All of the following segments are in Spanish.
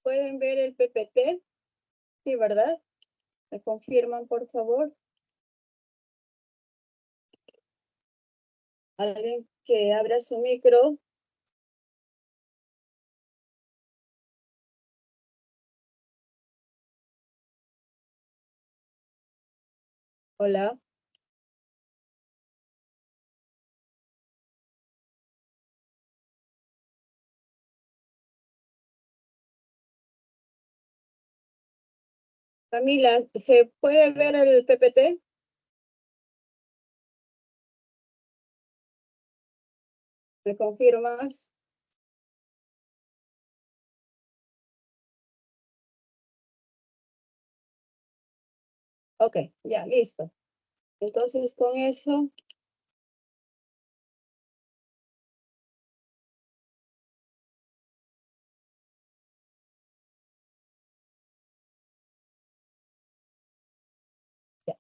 ¿Pueden ver el PPT? Sí, ¿verdad? ¿Me confirman, por favor? Alguien que abra su micro. Hola. Camila, ¿se puede ver el PPT? ¿Me confirmas? Ok, ya, listo. Entonces, con eso, ya.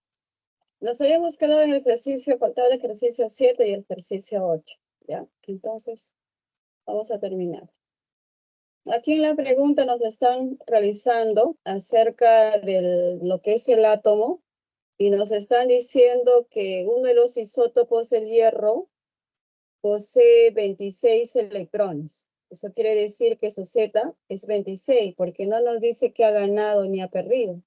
Nos habíamos quedado en el ejercicio, faltaba el ejercicio 7 y el ejercicio 8, ¿ya? Entonces, vamos a terminar. Aquí en la pregunta nos están realizando acerca de lo que es el átomo y nos están diciendo que uno de los isótopos del hierro posee 26 electrones. Eso quiere decir que su Z es 26, porque no nos dice que ha ganado ni ha perdido.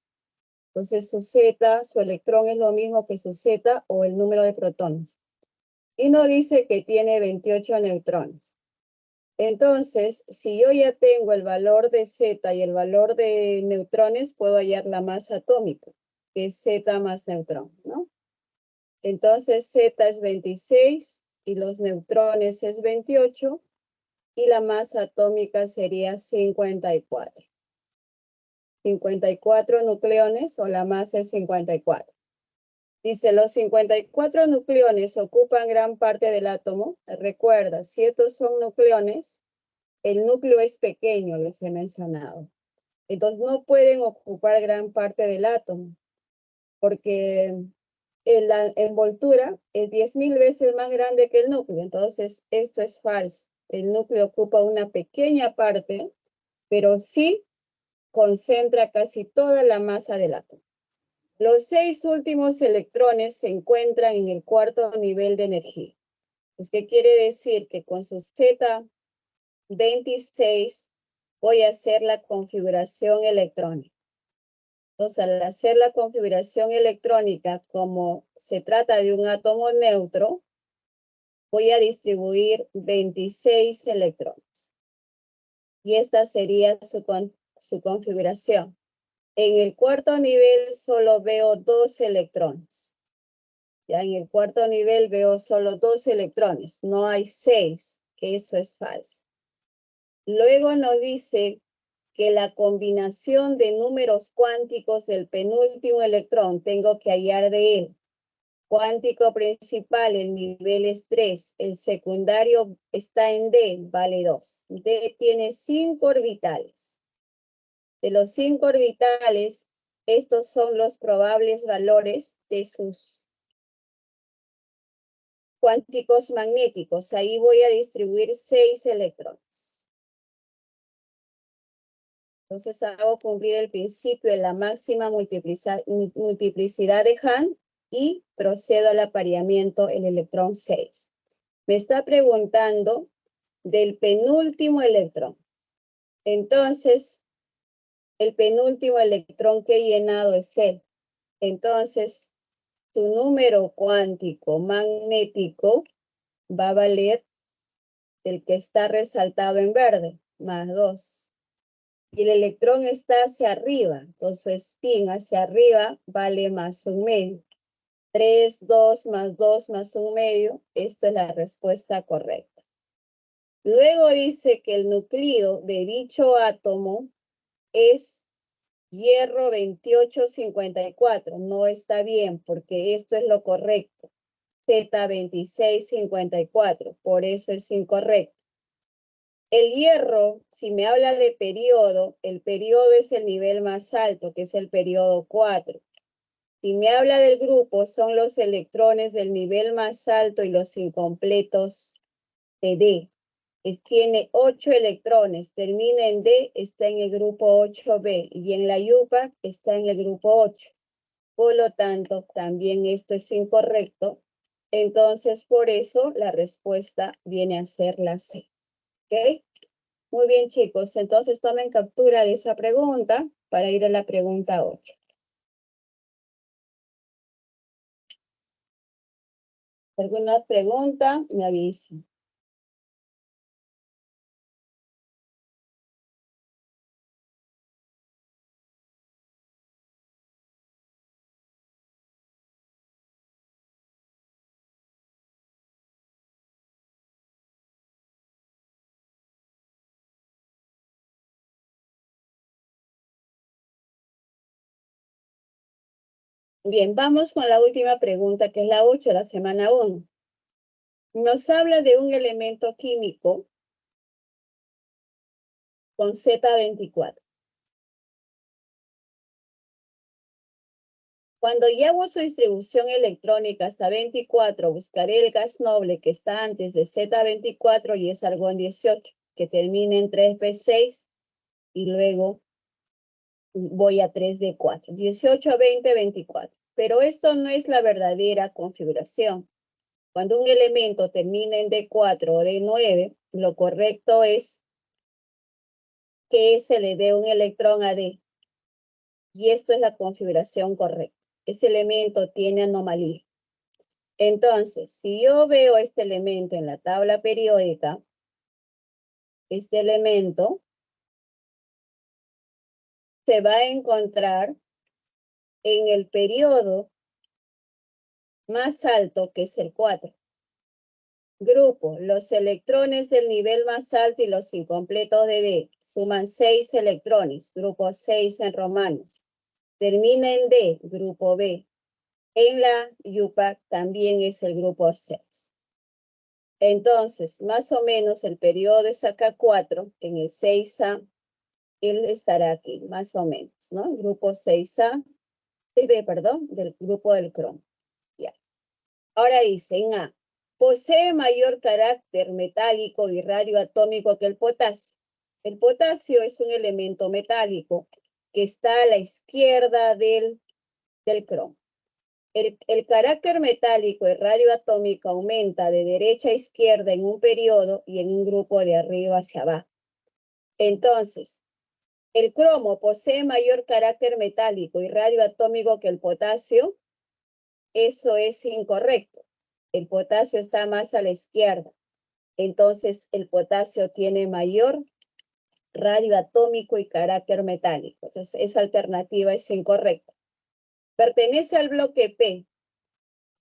Entonces su Z, su electrón es lo mismo que su Z o el número de protones. Y no dice que tiene 28 neutrones. Entonces, si yo ya tengo el valor de Z y el valor de neutrones, puedo hallar la masa atómica, que es Z más neutrón, ¿no? Entonces Z es 26 y los neutrones es 28 y la masa atómica sería 54. 54 nucleones o la masa es 54. Dice, los 54 nucleones ocupan gran parte del átomo. Recuerda, si estos son nucleones, el núcleo es pequeño, les he mencionado. Entonces no pueden ocupar gran parte del átomo, porque la envoltura es 10.000 veces más grande que el núcleo. Entonces esto es falso. El núcleo ocupa una pequeña parte, pero sí concentra casi toda la masa del átomo. Los 6 últimos electrones se encuentran en el cuarto nivel de energía. ¿Qué quiere decir? Que con su Z26 voy a hacer la configuración electrónica. Entonces, al hacer la configuración electrónica, como se trata de un átomo neutro, voy a distribuir 26 electrones. Y esta sería su configuración. En el cuarto nivel solo veo 2 electrones. Ya en el cuarto nivel veo solo 2 electrones, no hay 6, que eso es falso. Luego nos dice que la combinación de números cuánticos del penúltimo electrón tengo que hallar de él. Cuántico principal, el nivel es 3, el secundario está en D, vale 2. D tiene 5 orbitales. De los 5 orbitales, estos son los probables valores de sus cuánticos magnéticos. Ahí voy a distribuir 6 electrones. Entonces hago cumplir el principio de la máxima multiplicidad de Hahn y procedo al apareamiento el electrón 6. Me está preguntando del penúltimo electrón. Entonces, el penúltimo electrón que he llenado es él. Entonces, su número cuántico magnético va a valer el que está resaltado en verde, más 2. Y el electrón está hacia arriba, con su spin hacia arriba, vale más 1/2. 3, 2 más 2 más 1/2, esta es la respuesta correcta. Luego dice que el núcleo de dicho átomo es hierro 2854. No está bien porque esto es lo correcto. Z2654, por eso es incorrecto. El hierro, si me habla de periodo, el periodo es el nivel más alto, que es el periodo 4. Si me habla del grupo, son los electrones del nivel más alto y los incompletos de D. tiene 8 electrones, termina en D, está en el grupo 8B, y en la UPAC está en el grupo 8. Por lo tanto, también esto es incorrecto. Entonces, por eso la respuesta viene a ser la C. ¿Ok? Muy bien, chicos. Entonces, tomen captura de esa pregunta para ir a la pregunta 8. ¿Alguna pregunta? Me avisen. Bien, vamos con la última pregunta, que es la 8 de la semana 1. Nos habla de un elemento químico con Z24. Cuando llevo su distribución electrónica hasta 24, buscaré el gas noble que está antes de Z24 y es argón 18, que termina en 3B6 y luego voy a 3D4, 18, 20, 24. Pero esto no es la verdadera configuración. Cuando un elemento termina en D4 o D9, lo correcto es que se le dé un electrón a D. Y esto es la configuración correcta. Ese elemento tiene anomalía. Entonces, si yo veo este elemento en la tabla periódica, este elemento se va a encontrar en el periodo más alto, que es el 4. Grupo, los electrones del nivel más alto y los incompletos de D suman 6 electrones, grupo 6 en romanos. Termina en D, grupo B. En la UPAC también es el grupo 6. Entonces, más o menos el periodo es acá 4, en el 6A, él estará aquí, más o menos, ¿no? Grupo 6A, perdón, del grupo del cromo. Ya. Ahora dice, en A, posee mayor carácter metálico y radioatómico que el potasio. El potasio es un elemento metálico que está a la izquierda del cromo. El carácter metálico y radioatómico aumenta de derecha a izquierda en un periodo y en un grupo de arriba hacia abajo. Entonces, el cromo posee mayor carácter metálico y radioatómico que el potasio. Eso es incorrecto. El potasio está más a la izquierda. Entonces, el potasio tiene mayor radioatómico y carácter metálico. Entonces, esa alternativa es incorrecta. Pertenece al bloque P.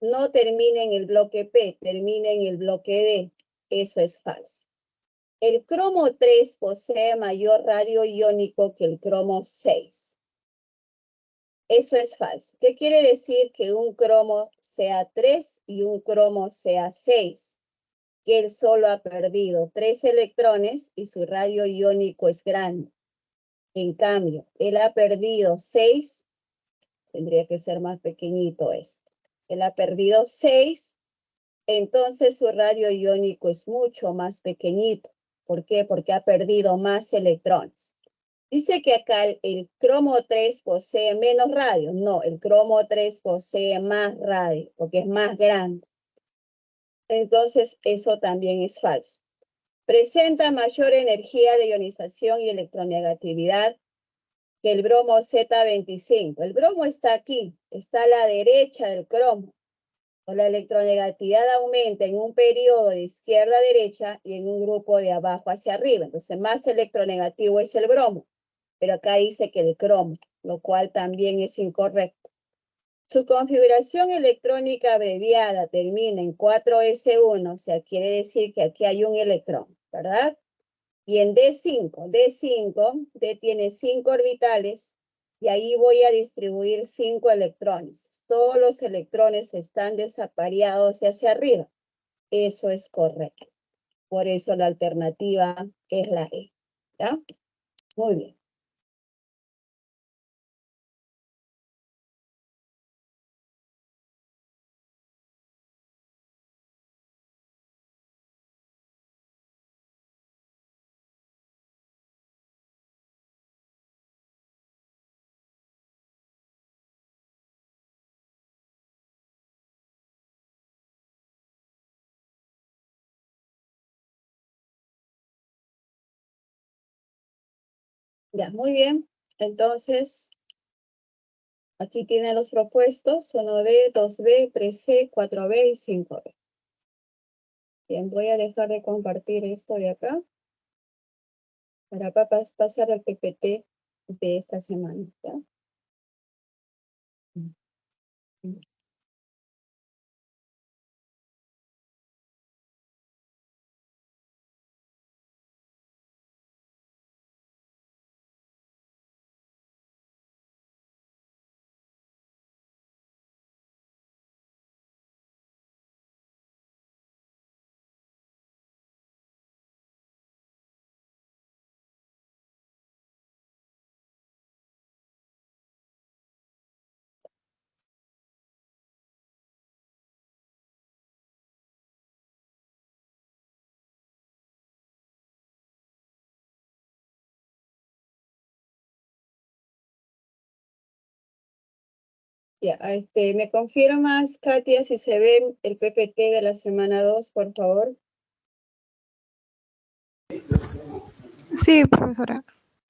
No termina en el bloque P, termina en el bloque D. Eso es falso. El cromo 3 posee mayor radio iónico que el cromo 6. Eso es falso. ¿Qué quiere decir que un cromo sea 3 y un cromo sea 6? Que él solo ha perdido 3 electrones y su radio iónico es grande. En cambio, él ha perdido 6, tendría que ser más pequeñito esto. Él ha perdido 6, entonces su radio iónico es mucho más pequeñito. ¿Por qué? Porque ha perdido más electrones. Dice que acá el cromo 3 posee menos radio. No, el cromo 3 posee más radio, porque es más grande. Entonces, eso también es falso. Presenta mayor energía de ionización y electronegatividad que el bromo Z25. El bromo está aquí, está a la derecha del cromo. La electronegatividad aumenta en un periodo de izquierda a derecha y en un grupo de abajo hacia arriba. Entonces, más electronegativo es el bromo. Pero acá dice que el cromo, lo cual también es incorrecto. Su configuración electrónica abreviada termina en 4s1, o sea, quiere decir que aquí hay un electrón, ¿verdad? Y en D5, D tiene 5 orbitales y ahí voy a distribuir 5 electrones. Todos los electrones están desapareados hacia arriba. Eso es correcto. Por eso la alternativa es la E. ¿Ya? Muy bien. Ya, muy bien. Entonces, aquí tienen los propuestos, 1D, 2B, 3C, 4B y 5B. Bien, voy a dejar de compartir esto de acá para pasar al PPT de esta semana, ¿ya? Ya, ¿me confirmas, Katia, si se ve el PPT de la semana 2, por favor? Sí, profesora.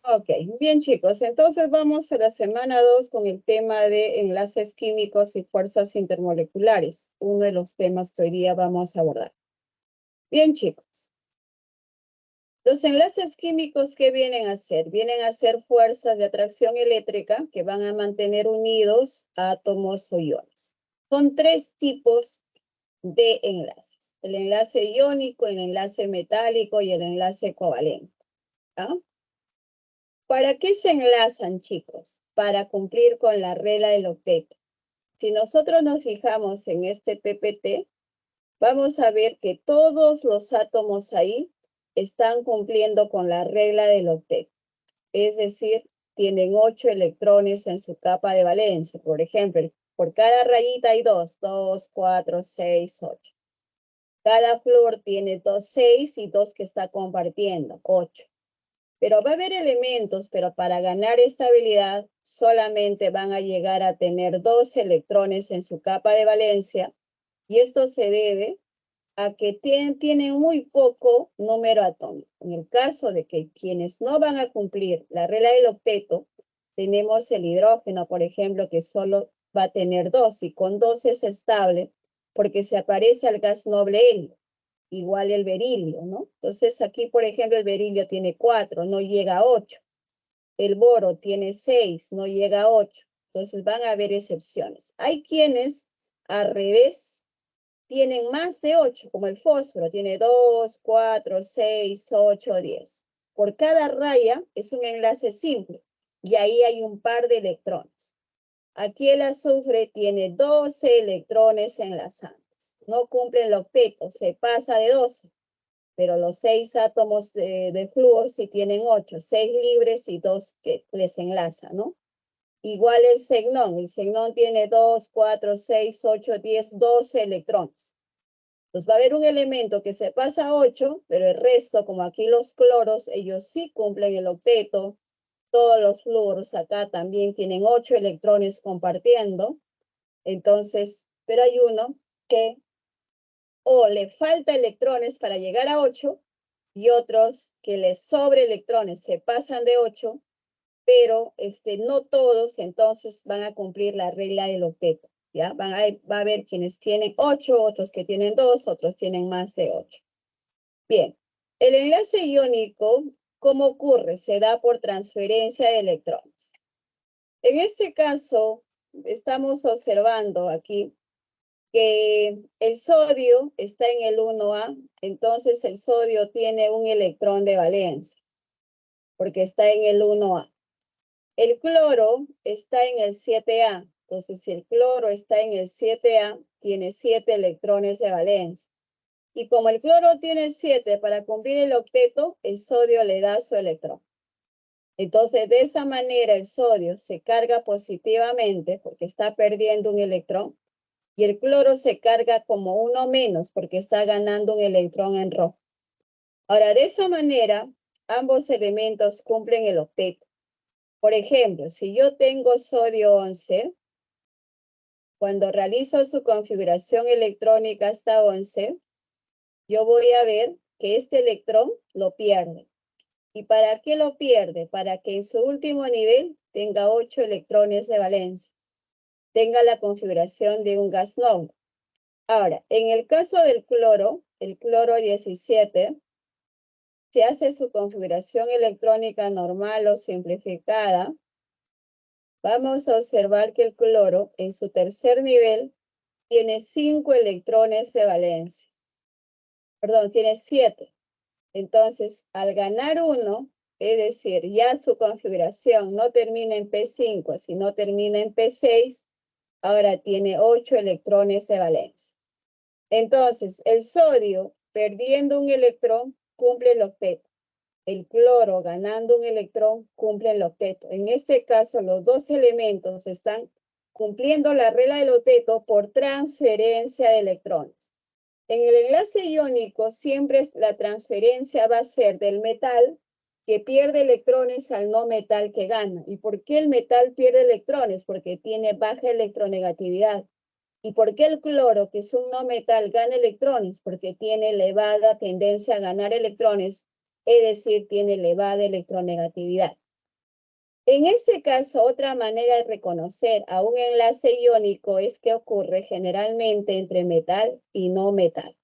Ok, bien chicos, entonces vamos a la semana 2 con el tema de enlaces químicos y fuerzas intermoleculares, uno de los temas que hoy día vamos a abordar. Bien chicos, los enlaces químicos, ¿qué vienen a ser? Vienen a ser fuerzas de atracción eléctrica que van a mantener unidos átomos o iones. Son tres tipos de enlaces: el enlace iónico, el enlace metálico y el enlace covalente. ¿Ah? ¿Para qué se enlazan, chicos? Para cumplir con la regla del octeto. Si nosotros nos fijamos en este PPT, vamos a ver que todos los átomos ahí están cumpliendo con la regla del octeto. Es decir, tienen 8 electrones en su capa de valencia. Por ejemplo, por cada rayita hay 2, 2, 4, 6, 8. Cada flúor tiene 2, 6 y 2 que está compartiendo, 8. Pero va a haber elementos, pero para ganar estabilidad solamente van a llegar a tener 2 electrones en su capa de valencia, y esto se debe a que tienen muy poco número atómico. En el caso de que quienes no van a cumplir la regla del octeto, tenemos el hidrógeno, por ejemplo, que solo va a tener 2 y con 2 es estable porque se aparece al gas noble helio. Igual el berilio, ¿no? Entonces aquí, por ejemplo, el berilio tiene 4, no llega a 8. El boro tiene 6, no llega a 8. Entonces van a haber excepciones. Hay quienes, al revés, tienen más de 8, como el fósforo, tiene 2, 4, 6, 8, 10. Por cada raya es un enlace simple y ahí hay un par de electrones. Aquí el azufre tiene 12 electrones enlazados. No cumple el octeto, se pasa de 12, pero los 6 átomos de flúor sí tienen 8, 6 libres y 2 que les enlazan, ¿no? Igual el xenón tiene 2, 4, 6, 8, 10, 12 electrones. Pues va a haber un elemento que se pasa a 8, pero el resto, como aquí los cloros, ellos sí cumplen el octeto. Todos los fluoros acá también tienen 8 electrones compartiendo. Entonces, pero hay uno que o le falta electrones para llegar a 8 y otros que les sobre electrones se pasan de 8, pero no todos entonces van a cumplir la regla del octeto. ¿Ya? Va a haber quienes tienen 8, otros que tienen 2, otros tienen más de 8. Bien, el enlace iónico, ¿cómo ocurre? Se da por transferencia de electrones. En este caso, estamos observando aquí que el sodio está en el 1A, entonces el sodio tiene un electrón de valencia, porque está en el 1A. El cloro está en el 7A, entonces si el cloro está en el 7A, tiene 7 electrones de valencia. Y como el cloro tiene 7, para cumplir el octeto, el sodio le da su electrón. Entonces, de esa manera, el sodio se carga positivamente porque está perdiendo un electrón, y el cloro se carga como uno menos porque está ganando un electrón en rojo. Ahora, de esa manera, ambos elementos cumplen el octeto. Por ejemplo, si yo tengo sodio 11, cuando realizo su configuración electrónica hasta 11, yo voy a ver que este electrón lo pierde. ¿Y para qué lo pierde? Para que en su último nivel tenga 8 electrones de valencia, tenga la configuración de un gas noble. Ahora, en el caso del cloro, el cloro 17, se hace su configuración electrónica normal o simplificada. Vamos a observar que el cloro en su tercer nivel tiene 5 electrones de valencia. Perdón, tiene 7. Entonces, al ganar 1, es decir, ya su configuración no termina en P5, sino termina en P6, ahora tiene 8 electrones de valencia. Entonces, el sodio, perdiendo un electrón, cumple el octeto. El cloro, ganando un electrón, cumple el octeto. En este caso, los dos elementos están cumpliendo la regla del octeto por transferencia de electrones. En el enlace iónico, siempre la transferencia va a ser del metal que pierde electrones al no metal que gana. ¿Y por qué el metal pierde electrones? Porque tiene baja electronegatividad. ¿Y por qué el cloro, que es un no metal, gana electrones? Porque tiene elevada tendencia a ganar electrones, es decir, tiene elevada electronegatividad. En este caso, otra manera de reconocer a un enlace iónico es que ocurre generalmente entre metal y no metal.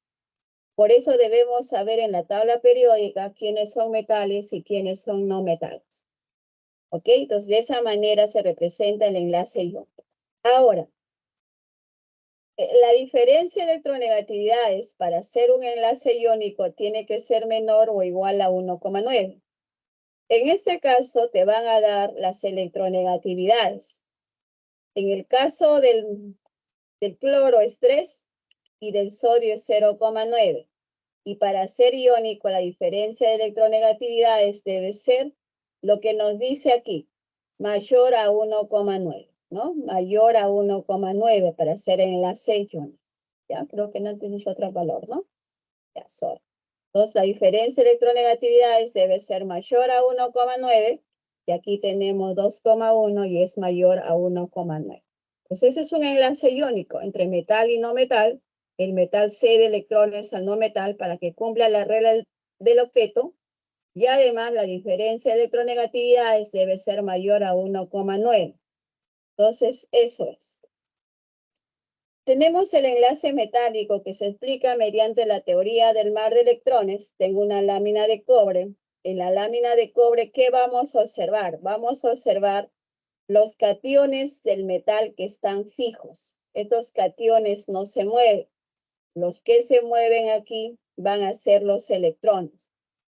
Por eso debemos saber en la tabla periódica quiénes son metales y quiénes son no metales. ¿Ok? Entonces, de esa manera se representa el enlace iónico. Ahora, la diferencia de electronegatividades para hacer un enlace iónico tiene que ser menor o igual a 1,9. En este caso te van a dar las electronegatividades. En el caso del cloro es 3 y del sodio es 0,9. Y para ser iónico la diferencia de electronegatividades debe ser lo que nos dice aquí, mayor a 1,9. ¿No? Mayor a 1,9 para hacer enlace iónico. Ya, creo que no tienes otro valor, ¿no? Ya, sorry. Entonces, la diferencia de electronegatividades debe ser mayor a 1,9 y aquí tenemos 2,1 y es mayor a 1,9. Entonces, ese es un enlace iónico entre metal y no metal. El metal cede electrones al no metal para que cumpla la regla del octeto y además la diferencia de electronegatividades debe ser mayor a 1,9. Entonces, eso es. Tenemos el enlace metálico que se explica mediante la teoría del mar de electrones. Tengo una lámina de cobre. En la lámina de cobre, ¿qué vamos a observar? Vamos a observar los cationes del metal que están fijos. Estos cationes no se mueven. Los que se mueven aquí van a ser los electrones.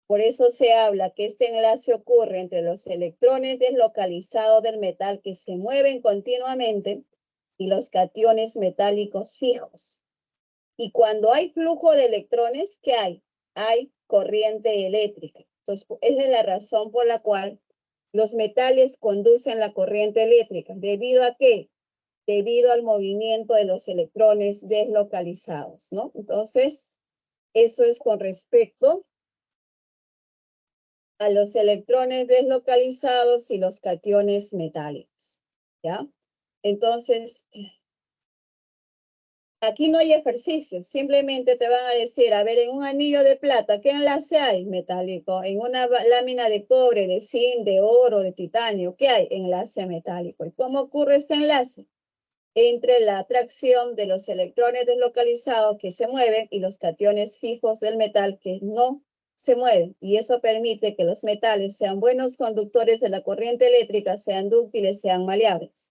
Por eso se habla que este enlace ocurre entre los electrones deslocalizados del metal que se mueven continuamente y los cationes metálicos fijos. Y cuando hay flujo de electrones, ¿qué hay? Hay corriente eléctrica. Entonces, esa es la razón por la cual los metales conducen la corriente eléctrica. ¿Debido a qué? Debido al movimiento de los electrones deslocalizados, ¿no? Entonces, eso es con respecto a los electrones deslocalizados y los cationes metálicos, ¿ya? Entonces, aquí no hay ejercicio, simplemente te van a decir, a ver, en un anillo de plata, ¿qué enlace hay? Metálico. En una lámina de cobre, de zinc, de oro, de titanio, ¿qué hay? Enlace metálico. ¿Y cómo ocurre este enlace? Entre la atracción de los electrones deslocalizados que se mueven y los cationes fijos del metal que no se mueven. Y eso permite que los metales sean buenos conductores de la corriente eléctrica, sean dúctiles, sean maleables.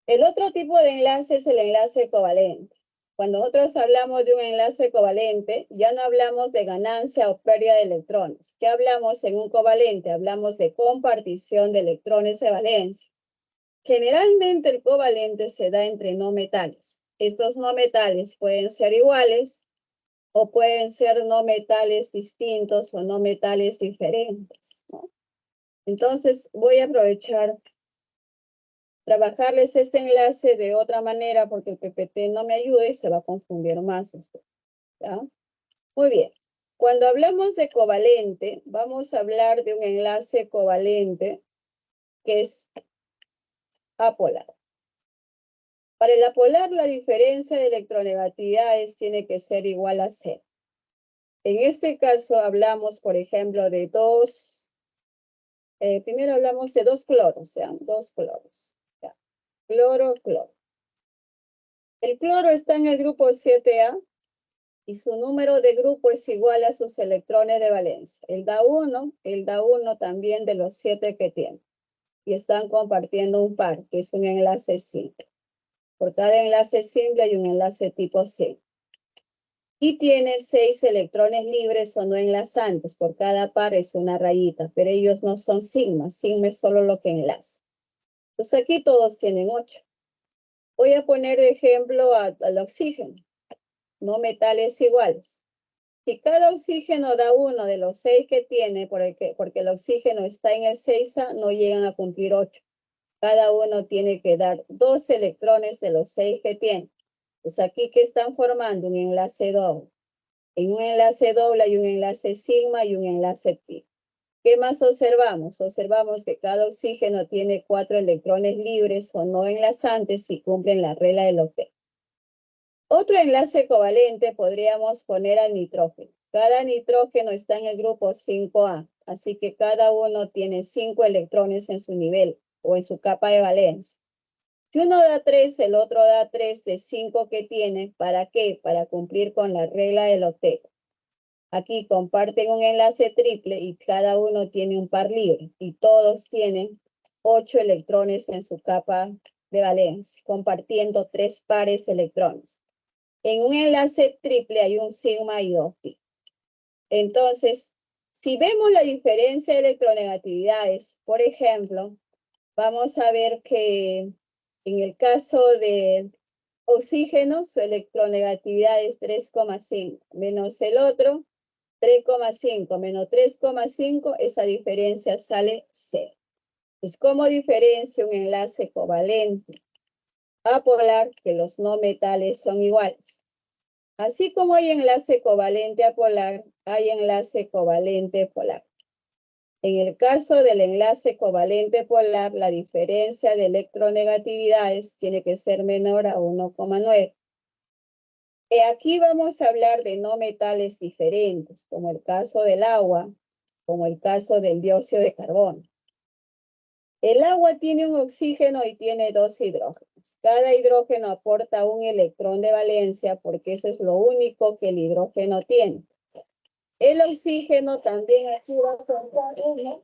El otro tipo de enlace es el enlace covalente. Cuando nosotros hablamos de un enlace covalente, ya no hablamos de ganancia o pérdida de electrones. ¿Qué hablamos en un covalente? Hablamos de compartición de electrones de valencia. Generalmente el covalente se da entre no metales. Estos no metales pueden ser iguales o pueden ser no metales distintos o no metales diferentes, ¿no? Entonces voy a aprovechar trabajarles este enlace de otra manera porque el PPT no me ayuda y se va a confundir más esto, ¿ya? Muy bien. Cuando hablamos de covalente, vamos a hablar de un enlace covalente que es apolar. Para el apolar, la diferencia de electronegatividades tiene que ser igual a 0. En este caso hablamos, por ejemplo, de dos, primero hablamos de dos cloros, sean dos cloros. Ya. Cloro, cloro. El cloro está en el grupo 7A y su número de grupo es igual a sus electrones de valencia. Él da uno también de los 7 que tiene. Y están compartiendo un par, que es un enlace simple. Por cada enlace simple hay un enlace tipo C. Y tiene 6 electrones libres o no enlazantes. Por cada par es una rayita, pero ellos no son sigma. Sigma es solo lo que enlaza. Entonces aquí todos tienen 8. Voy a poner de ejemplo al oxígeno. No metales iguales. Si cada oxígeno da uno de los 6 que tiene, porque el oxígeno está en el 6A, no llegan a cumplir 8. Cada uno tiene que dar 2 electrones de los 6 que tiene. Pues aquí, ¿qué están formando? Un enlace doble. En un enlace doble hay un enlace sigma y un enlace pi. ¿Qué más observamos? Observamos que cada oxígeno tiene 4 electrones libres o no enlazantes y cumplen la regla del octeto. Otro enlace covalente podríamos poner al nitrógeno. Cada nitrógeno está en el grupo 5A, así que cada uno tiene 5 electrones en su nivel o en su capa de valencia. Si uno da 3, el otro da 3 de 5 que tiene. ¿Para qué? Para cumplir con la regla del octeto. Aquí comparten un enlace triple y cada uno tiene un par libre. Y todos tienen 8 electrones en su capa de valencia, compartiendo 3 pares electrones. En un enlace triple hay un sigma y 2 pi. Entonces, si vemos la diferencia de electronegatividades, por ejemplo, vamos a ver que en el caso del oxígeno, su electronegatividad es 3,5, menos el otro, 3,5 menos 3,5, esa diferencia sale 0. Pues, ¿cómo diferencia un enlace covalente apolar que los no metales son iguales? Así como hay enlace covalente apolar, hay enlace covalente polar. En el caso del enlace covalente polar, la diferencia de electronegatividades tiene que ser menor a 1,9. Aquí vamos a hablar de no metales diferentes, como el caso del agua, como el caso del dióxido de carbono. El agua tiene un oxígeno y tiene 2 hidrógenos. Cada hidrógeno aporta un electrón de valencia porque eso es lo único que el hidrógeno tiene. El oxígeno también aquí va a aportar uno.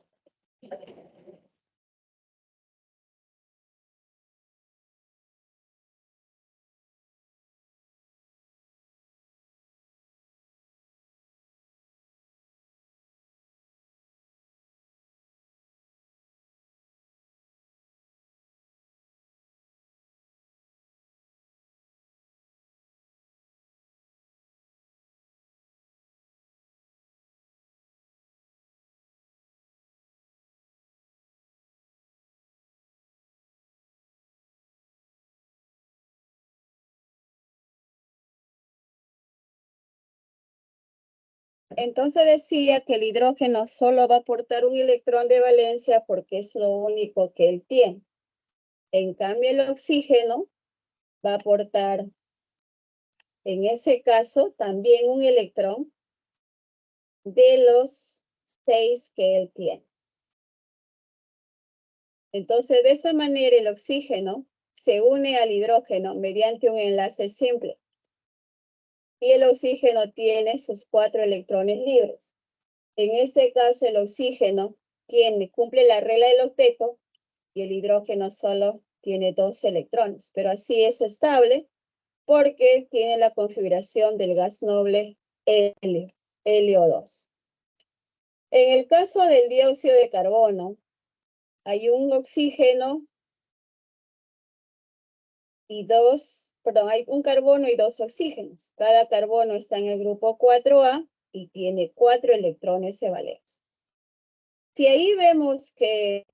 Entonces decía que el hidrógeno solo va a aportar un electrón de valencia porque es lo único que él tiene. En cambio, el oxígeno va a aportar, en ese caso, también un electrón de los 6 que él tiene. Entonces, de esa manera, el oxígeno se une al hidrógeno mediante un enlace simple. Y el oxígeno tiene sus 4 electrones libres. En este caso, el oxígeno cumple la regla del octeto y el hidrógeno solo tiene 2 electrones. Pero así es estable porque tiene la configuración del gas noble helio 2. En el caso del dióxido de carbono, hay un oxígeno y hay un carbono y 2 oxígenos. Cada carbono está en el grupo 4A y tiene 4 electrones de valencia. Si ahí vemos que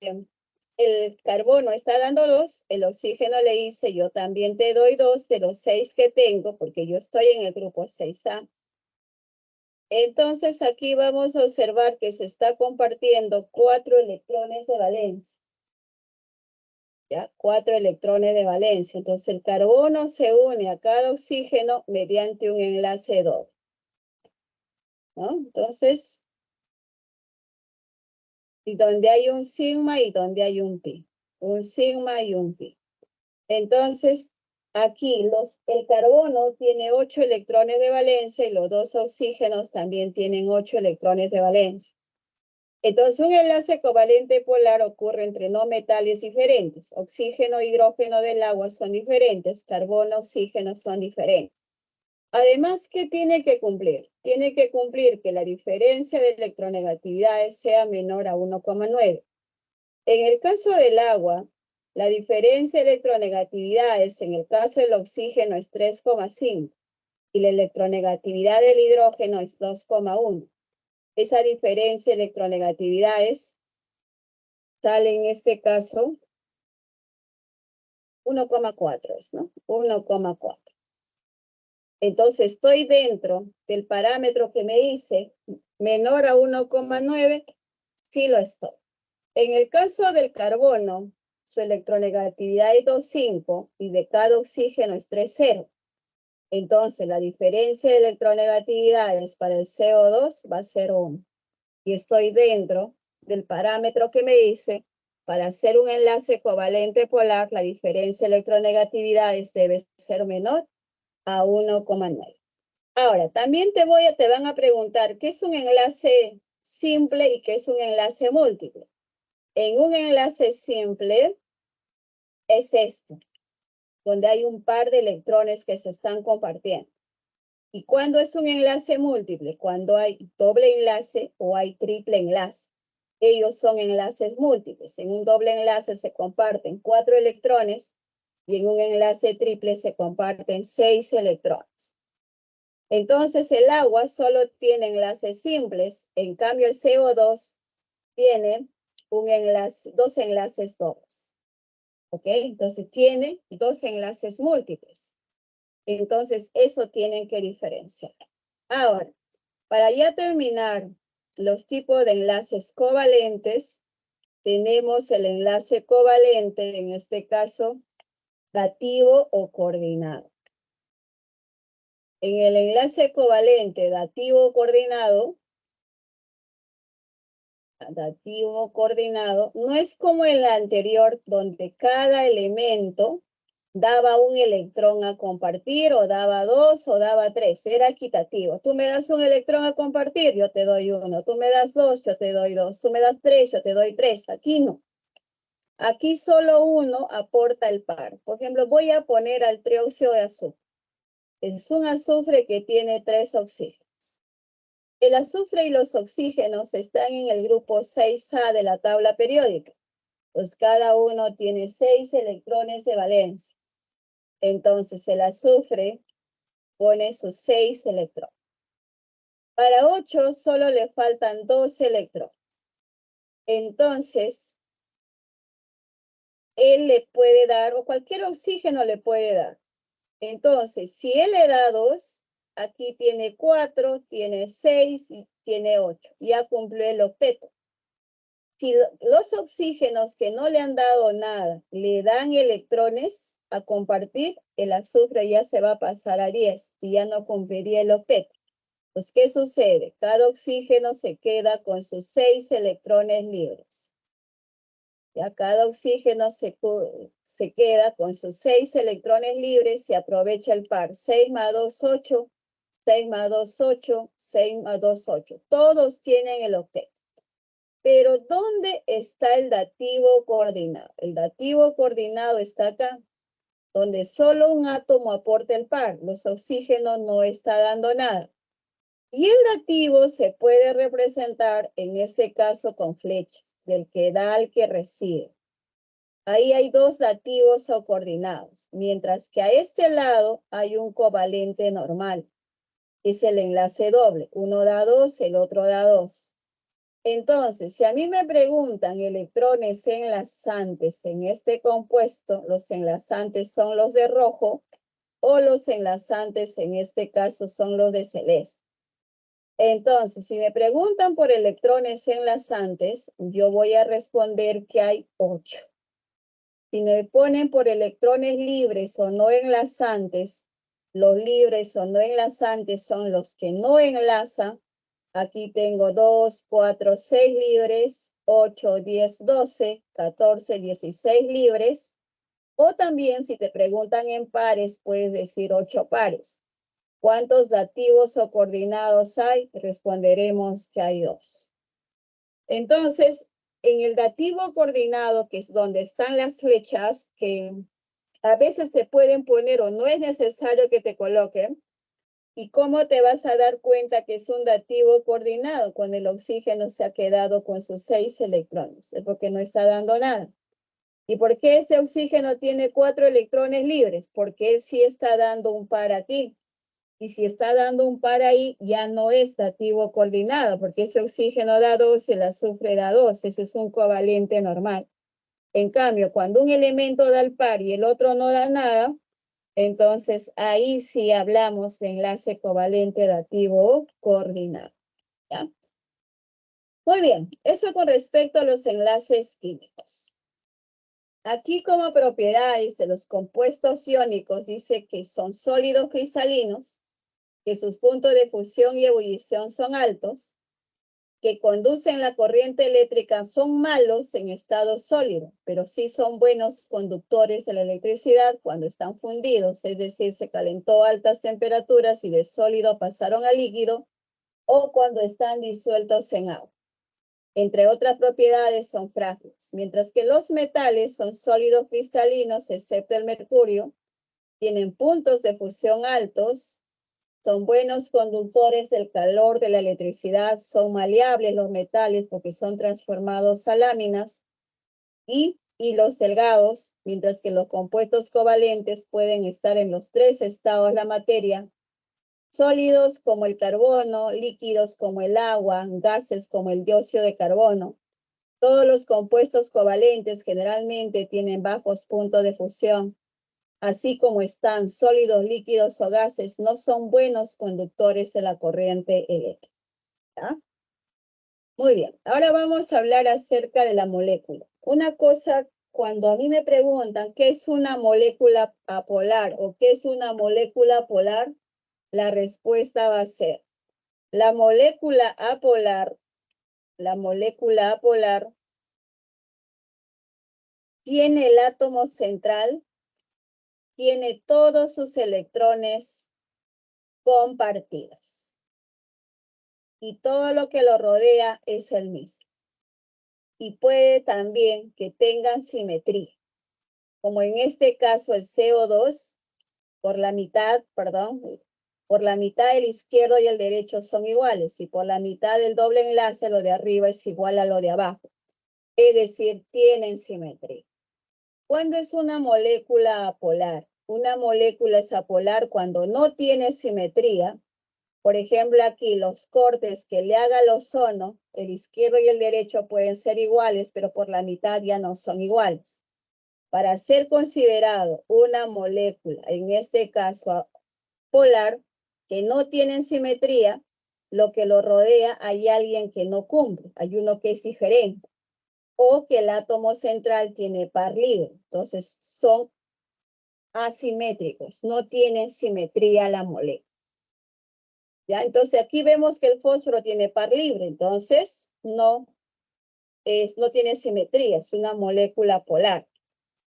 el carbono está dando 2, el oxígeno le dice, yo también te doy 2 de los 6 que tengo, porque yo estoy en el grupo 6A. Entonces aquí vamos a observar que se está compartiendo 4 electrones de valencia. ¿Ya? 4 electrones de valencia. Entonces el carbono se une a cada oxígeno mediante un enlace doble. ¿no? Entonces, y donde hay un sigma y donde hay un pi. Un sigma y un pi. Entonces, aquí el carbono tiene 8 electrones de valencia y los dos oxígenos también tienen 8 electrones de valencia. Entonces, un enlace covalente polar ocurre entre no metales diferentes. Oxígeno e hidrógeno del agua son diferentes, carbono, oxígeno son diferentes. Además, ¿qué tiene que cumplir? Tiene que cumplir que la diferencia de electronegatividades sea menor a 1,9. En el caso del agua, la diferencia de electronegatividades en el caso del oxígeno es 3,5 y la electronegatividad del hidrógeno es 2,1. Esa diferencia de electronegatividades sale en este caso 1,4, ¿no? 1,4. Entonces estoy dentro del parámetro que me dice menor a 1,9, sí lo estoy. En el caso del carbono, su electronegatividad es 2,5 y de cada oxígeno es 3,0. Entonces la diferencia de electronegatividades para el CO2 va a ser 1. Y estoy dentro del parámetro que me dice, para hacer un enlace covalente polar, la diferencia de electronegatividades debe ser menor a 1,9. Ahora, también te van a preguntar qué es un enlace simple y qué es un enlace múltiple. En un enlace simple es esto, donde hay un par de electrones que se están compartiendo. ¿Y cuándo es un enlace múltiple? Cuando hay doble enlace o hay triple enlace. Ellos son enlaces múltiples. En un doble enlace se comparten 4 electrones y en un enlace triple se comparten 6 electrones. Entonces el agua solo tiene enlaces simples, en cambio el CO2 tiene dos enlaces dobles. ¿Ok? Entonces tiene 2 enlaces múltiples. Entonces eso tienen que diferenciar. Ahora, para ya terminar los tipos de enlaces covalentes, tenemos el enlace covalente, en este caso, dativo o coordinado. En el enlace covalente dativo o coordinado, no es como el anterior, donde cada elemento daba un electrón a compartir, o daba 2, o daba 3. Era equitativo. Tú me das un electrón a compartir, yo te doy 1. Tú me das 2, yo te doy 2. Tú me das 3, yo te doy 3. Aquí no. Aquí solo uno aporta el par. Por ejemplo, voy a poner al trióxido de azufre. Es un azufre que tiene 3 oxígenos. El azufre y los oxígenos están en el grupo 6A de la tabla periódica. Pues cada uno tiene 6 electrones de valencia. Entonces el azufre pone sus 6 electrones. Para 8 solo le faltan 2 electrones. Entonces, él le puede dar, o cualquier oxígeno le puede dar. Entonces, si él le da 2, aquí tiene 4, tiene 6 y tiene 8. Ya cumplió el octeto. Si los oxígenos que no le han dado nada le dan electrones a compartir, el azufre ya se va a pasar a 10 y ya no cumpliría el octeto. Pues, ¿qué sucede? Cada oxígeno se queda con sus 6 electrones libres. Ya cada oxígeno se queda con sus 6 electrones libres, se aprovecha el par. 6 más 2, 8. 6 más 2, 8. 6 más 2, 8. Todos tienen el octeto. Pero ¿dónde está el dativo coordinado? El dativo coordinado está acá, donde solo un átomo aporta el par. Los oxígenos no está dando nada. Y el dativo se puede representar en este caso con flecha, del que da al que recibe. Ahí hay 2 dativos o coordinados, mientras que a este lado hay un covalente normal. Es el enlace doble. Uno da 2, el otro da 2. Entonces, si a mí me preguntan electrones enlazantes en este compuesto, los enlazantes son los de rojo, o los enlazantes en este caso son los de celeste. Entonces, si me preguntan por electrones enlazantes, yo voy a responder que hay 8. Si me ponen por electrones libres o no enlazantes, los libres o no enlazantes son los que no enlazan, Aquí tengo 2, 4, 6 libres, 8, 10, 12, 14, 16 libres. O también si te preguntan en pares, puedes decir 8 pares. ¿Cuántos dativos o coordinados hay? Responderemos que hay 2. Entonces, en el dativo coordinado, que es donde están las flechas, que a veces te pueden poner o no es necesario que te coloquen. ¿Y cómo te vas a dar cuenta que es un dativo coordinado cuando el oxígeno se ha quedado con sus 6 electrones? Es porque no está dando nada. ¿Y por qué ese oxígeno tiene 4 electrones libres? Porque él sí está dando un par aquí. Y si está dando un par ahí, ya no es dativo coordinado, porque ese oxígeno da 2 y el azufre da 2. Ese es un covalente normal. En cambio, cuando un elemento da el par y el otro no da nada, entonces ahí sí hablamos de enlace covalente dativo coordinado. ¿Ya? Muy bien, eso con respecto a los enlaces químicos. Aquí como propiedades de los compuestos iónicos dice que son sólidos cristalinos, que sus puntos de fusión y ebullición son altos, que conducen la corriente eléctrica son malos en estado sólido, pero sí son buenos conductores de la electricidad cuando están fundidos, es decir, se calentó a altas temperaturas y de sólido pasaron a líquido, o cuando están disueltos en agua. Entre otras propiedades son frágiles, mientras que los metales son sólidos cristalinos, excepto el mercurio, tienen puntos de fusión altos, son buenos conductores del calor de la electricidad, son maleables los metales porque son transformados a láminas y hilos delgados, mientras que los compuestos covalentes pueden estar en los 3 estados de la materia, sólidos como el carbono, líquidos como el agua, gases como el dióxido de carbono. Todos los compuestos covalentes generalmente tienen bajos puntos de fusión, así como están sólidos, líquidos o gases, no son buenos conductores de la corriente eléctrica. ¿Ya? Muy bien, ahora vamos a hablar acerca de la molécula. Una cosa, cuando a mí me preguntan qué es una molécula apolar o qué es una molécula polar, la respuesta va a ser la molécula apolar tiene el átomo central, tiene todos sus electrones compartidos y todo lo que lo rodea es el mismo. Y puede también que tengan simetría, como en este caso el CO2 por la mitad el izquierdo y el derecho son iguales y por la mitad del doble enlace lo de arriba es igual a lo de abajo. Es decir, tienen simetría. ¿Cuándo es una molécula apolar? Una molécula es apolar cuando no tiene simetría. Por ejemplo, aquí los cortes que le haga el ozono, el izquierdo y el derecho pueden ser iguales, pero por la mitad ya no son iguales. Para ser considerado una molécula, en este caso polar, que no tienen simetría, lo que lo rodea hay alguien que no cumple, hay uno que es diferente, o que el átomo central tiene par libre. Entonces son asimétricos, no tienen simetría la molécula. ¿Ya? Entonces aquí vemos que el fósforo tiene par libre, entonces no tiene simetría, es una molécula polar.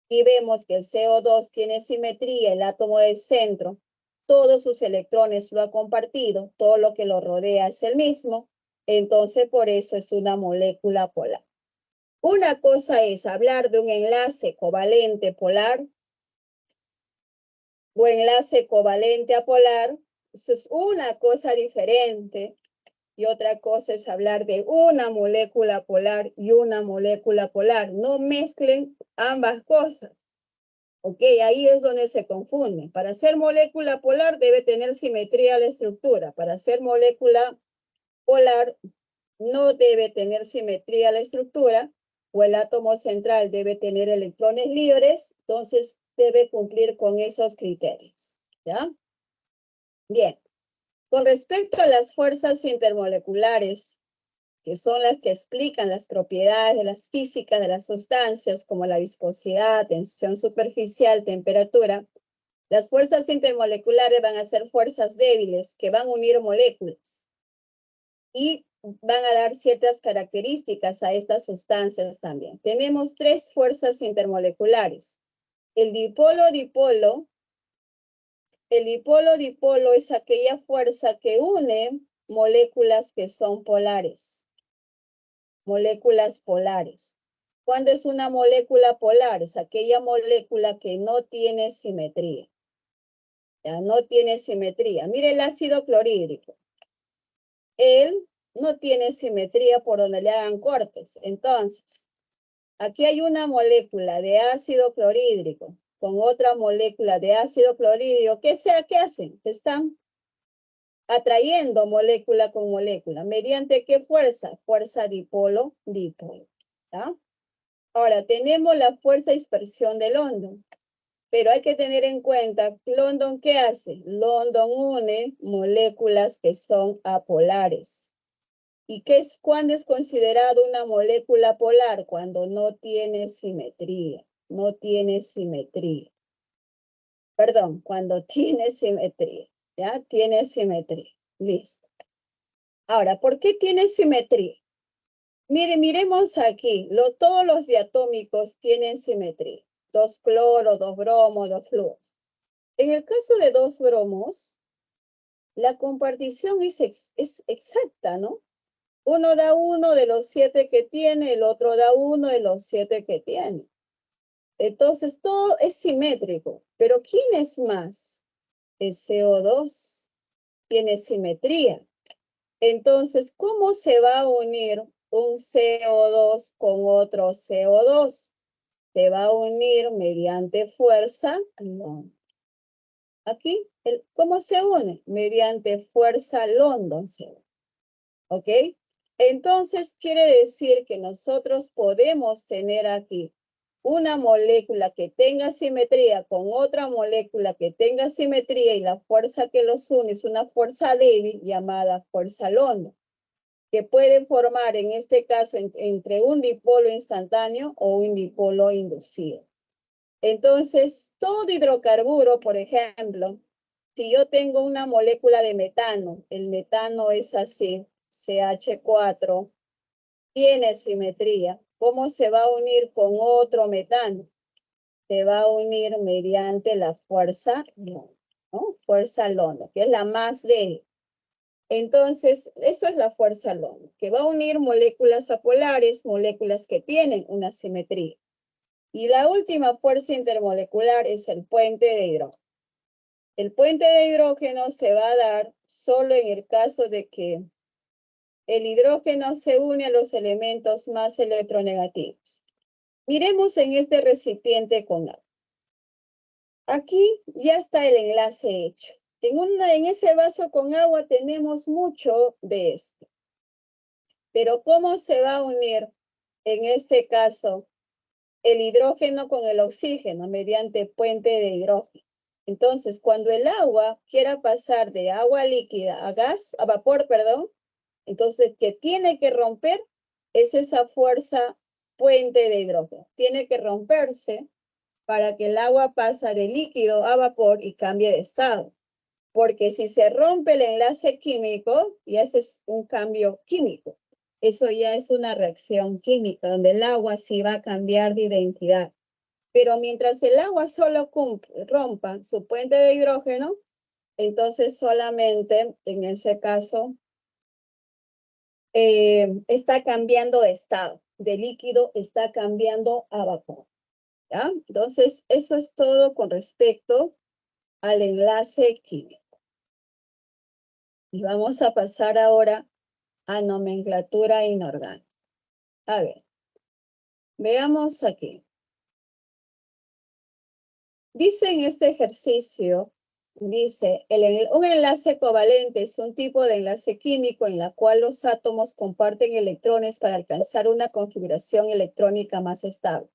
Y vemos que el CO2 tiene simetría, el átomo del centro, todos sus electrones lo ha compartido, todo lo que lo rodea es el mismo, entonces por eso es una molécula polar. Una cosa es hablar de un enlace covalente polar o enlace covalente apolar, eso es una cosa diferente. Y otra cosa es hablar de una molécula polar y una molécula polar. No mezclen ambas cosas. Ok, ahí es donde se confunden. Para ser molécula polar debe tener simetría la estructura. Para ser molécula polar no debe tener simetría la estructura o el átomo central debe tener electrones libres. Entonces debe cumplir con esos criterios. ¿Ya? Bien. Con respecto a las fuerzas intermoleculares, que son las que explican las propiedades de las físicas de las sustancias, como la viscosidad, tensión superficial, temperatura, las fuerzas intermoleculares van a ser fuerzas débiles que van a unir moléculas. y van a dar ciertas características a estas sustancias también. Tenemos 3 fuerzas intermoleculares. El dipolo-dipolo. El dipolo-dipolo es aquella fuerza que une moléculas que son polares. Moléculas polares. ¿Cuándo es una molécula polar? Es aquella molécula que no tiene simetría. Ya no tiene simetría. Mire el ácido clorhídrico. Él no tiene simetría por donde le hagan cortes. Entonces, aquí hay una molécula de ácido clorhídrico con otra molécula de ácido clorhídrico. ¿Qué hacen? Están atrayendo molécula con molécula. ¿Mediante qué fuerza? Fuerza dipolo-dipolo. ¿Ya? Ahora, tenemos la fuerza de dispersión de London. Pero hay que tener en cuenta, London, ¿qué hace? London une moléculas que son apolares. ¿Y cuándo es considerado una molécula polar? Cuando no tiene simetría. No tiene simetría. Perdón, cuando tiene simetría. ¿Ya? Tiene simetría. Listo. Ahora, ¿por qué tiene simetría? Miremos aquí. Todos los diatómicos tienen simetría. 2 cloro, 2 bromo, 2 fluoros. En el caso de 2 bromos, la compartición es exacta, ¿no? Uno da 1 de los 7 que tiene, el otro da 1 de los 7 que tiene. Entonces, todo es simétrico. Pero ¿quién es más? El CO2 tiene simetría. Entonces, ¿cómo se va a unir un CO2 con otro CO2? Se va a unir mediante fuerza, no. Aquí, ¿cómo se une? Mediante fuerza London se une. ¿Ok? Entonces, quiere decir que nosotros podemos tener aquí una molécula que tenga simetría con otra molécula que tenga simetría y la fuerza que los une es una fuerza débil llamada fuerza London, que puede formar en este caso entre un dipolo instantáneo o un dipolo inducido. Entonces, todo hidrocarburo, por ejemplo, si yo tengo una molécula de metano, el metano es así, CH4, tiene simetría. ¿Cómo se va a unir con otro metano? Se va a unir mediante la fuerza London, ¿no? Fuerza London, que es la más débil. Entonces, eso es la fuerza London, que va a unir moléculas apolares, moléculas que tienen una simetría. Y la última fuerza intermolecular es el puente de hidrógeno. El puente de hidrógeno se va a dar solo en el caso de que el hidrógeno se une a los elementos más electronegativos. Miremos en este recipiente con agua. Aquí ya está el enlace hecho. En ese vaso con agua tenemos mucho de esto. Pero ¿cómo se va a unir en este caso el hidrógeno con el oxígeno? Mediante puente de hidrógeno. Entonces, cuando el agua quiera pasar de agua líquida a vapor, perdón, entonces que tiene que romper es esa fuerza puente de hidrógeno. Tiene que romperse para que el agua pase de líquido a vapor y cambie de estado. Porque si se rompe el enlace químico, ya ese es un cambio químico. Eso ya es una reacción química, donde el agua sí va a cambiar de identidad. Pero mientras el agua solo rompa su puente de hidrógeno, entonces solamente en ese caso está cambiando de estado. De líquido está cambiando a vapor. ¿Ya? Entonces, eso es todo con respecto al enlace químico. Y vamos a pasar ahora a nomenclatura inorgánica. A ver, veamos aquí. Dice en este ejercicio, dice, un enlace covalente es un tipo de enlace químico en la cual los átomos comparten electrones para alcanzar una configuración electrónica más estable.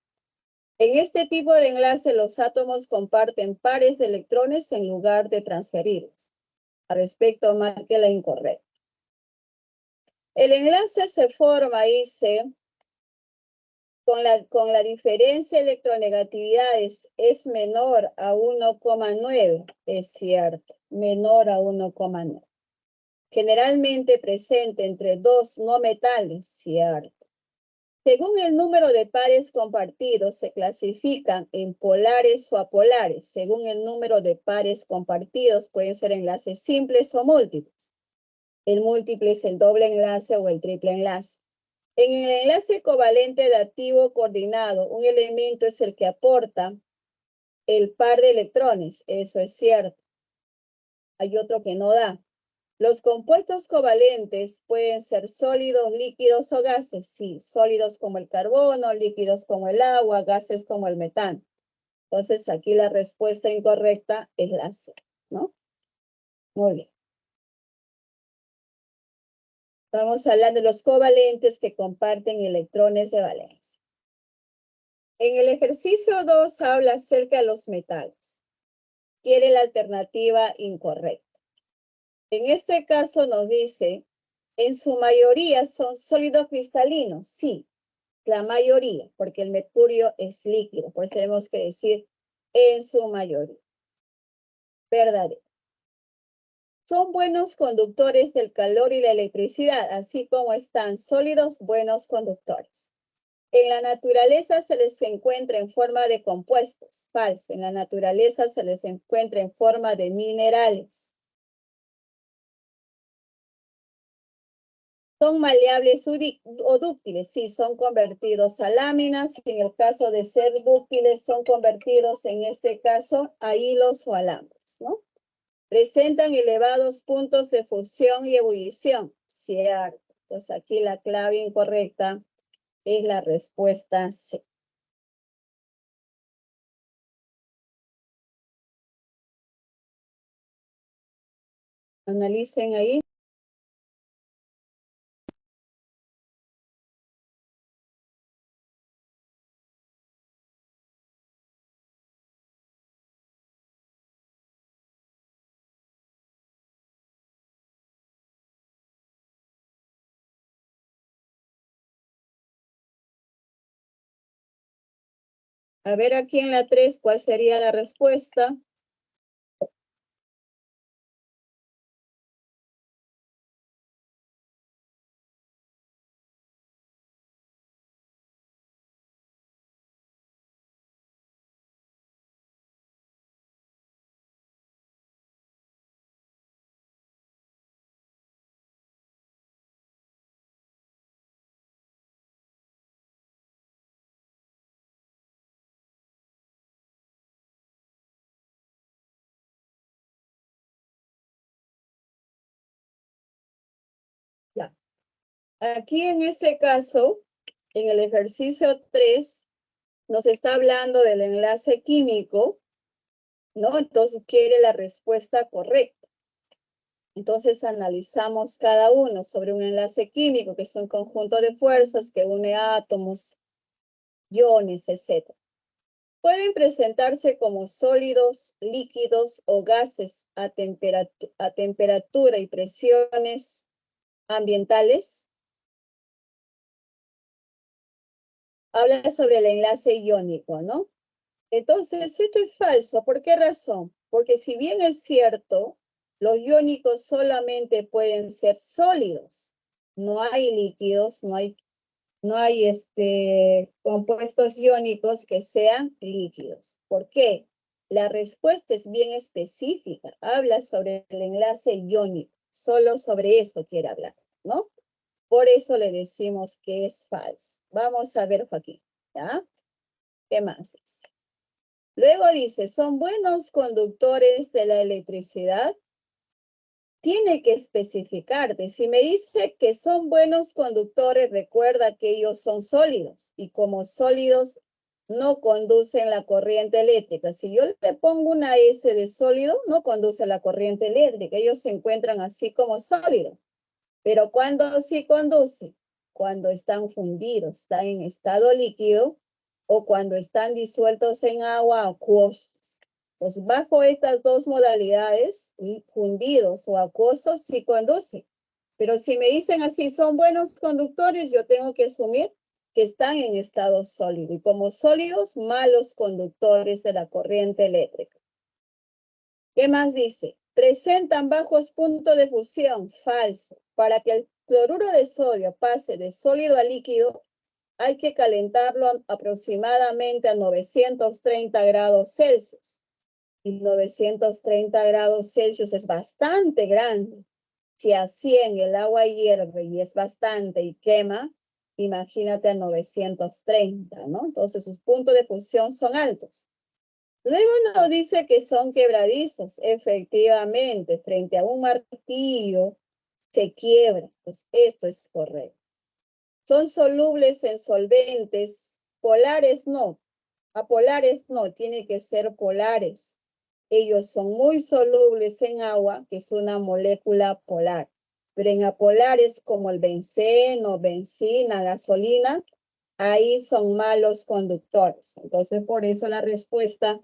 En este tipo de enlace, los átomos comparten pares de electrones en lugar de transferirlos. Al respecto, marque la incorrecta. El enlace se forma, dice, con la diferencia de electronegatividades es menor a 1,9. Es cierto, menor a 1,9. generalmente presente entre dos no metales, cierto. Según el número de pares compartidos, se clasifican en polares o apolares. Según el número de pares compartidos, pueden ser enlaces simples o múltiples. El múltiple es el doble enlace o el triple enlace. En el enlace covalente dativo coordinado, un elemento es el que aporta el par de electrones. Eso es cierto. Hay otro que no da. Los compuestos covalentes pueden ser sólidos, líquidos o gases. Sí, sólidos como el carbono, líquidos como el agua, gases como el metano. Entonces, aquí la respuesta incorrecta es la C, ¿no? Muy bien. Vamos a hablar de los covalentes que comparten electrones de valencia. En el ejercicio 2 habla acerca de los metales. Quiere la alternativa incorrecta. En este caso nos dice, en su mayoría son sólidos cristalinos. Sí, la mayoría, porque el mercurio es líquido. Por eso tenemos que decir en su mayoría. Verdadero. Son buenos conductores del calor y la electricidad, así como están sólidos buenos conductores. En la naturaleza se les encuentra en forma de compuestos. Falso. En la naturaleza se les encuentra en forma de minerales. Son maleables o dúctiles. Sí, son convertidos a láminas. En el caso de ser dúctiles, son convertidos en este caso a hilos o alambres, ¿no? Presentan elevados puntos de fusión y ebullición. Cierto. Entonces aquí la clave incorrecta es la respuesta C. Analicen ahí. A ver aquí en la 3, ¿cuál sería la respuesta? Ya. Aquí en este caso, en el ejercicio 3, nos está hablando del enlace químico, ¿no? Entonces quiere la respuesta correcta. Entonces analizamos cada uno sobre un enlace químico, que es un conjunto de fuerzas que une átomos, iones, etc. Pueden presentarse como sólidos, líquidos o gases a temperatura y presiones ambientales. Habla sobre el enlace iónico, ¿no? Entonces, esto es falso. ¿Por qué razón? Porque si bien es cierto, los iónicos solamente pueden ser sólidos. No hay líquidos, no hay compuestos iónicos que sean líquidos. ¿Por qué? La respuesta es bien específica. Habla sobre el enlace iónico. Solo sobre eso quiere hablar, ¿no? Por eso le decimos que es falso. Vamos a ver, Joaquín, ¿ya? ¿Qué más dice? Luego dice, son buenos conductores de la electricidad. Tiene que especificarte. Si me dice que son buenos conductores, recuerda que ellos son sólidos y como sólidos no conducen la corriente eléctrica. Si yo le pongo una S de sólido, no conduce la corriente eléctrica. Ellos se encuentran así como sólidos. Pero cuando sí conduce, cuando están fundidos, están en estado líquido o cuando están disueltos en agua acuosos. Pues bajo estas dos modalidades, fundidos o acuosos, sí conducen. Pero si me dicen así, son buenos conductores, yo tengo que asumir que están en estado sólido. Y como sólidos, malos conductores de la corriente eléctrica. ¿Qué más dice? Presentan bajos puntos de fusión. Falso. Para que el cloruro de sodio pase de sólido a líquido, hay que calentarlo aproximadamente a 930 grados Celsius. Y 930 grados Celsius es bastante grande. Si a 100 el agua hierve y es bastante y quema, imagínate a 930, ¿no? Entonces sus puntos de fusión son altos. Luego nos dice que son quebradizos. Efectivamente, frente a un martillo se quiebra. Pues esto es correcto. Son solubles en solventes, polares no. Apolares no, tiene que ser polares. Ellos son muy solubles en agua, que es una molécula polar. Pero en apolares como el benceno, benzina, gasolina, ahí son malos conductores. Entonces, por eso la respuesta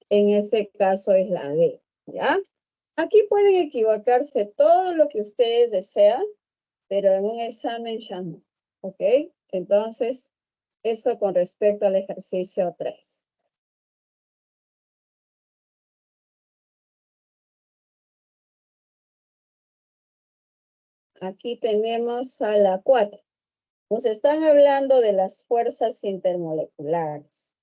en este caso es la D, ¿ya? Aquí pueden equivocarse todo lo que ustedes desean, pero en un examen ya no, ¿ok? Entonces, eso con respecto al ejercicio 3. Aquí tenemos a la 4. Nos están hablando de las fuerzas intermoleculares.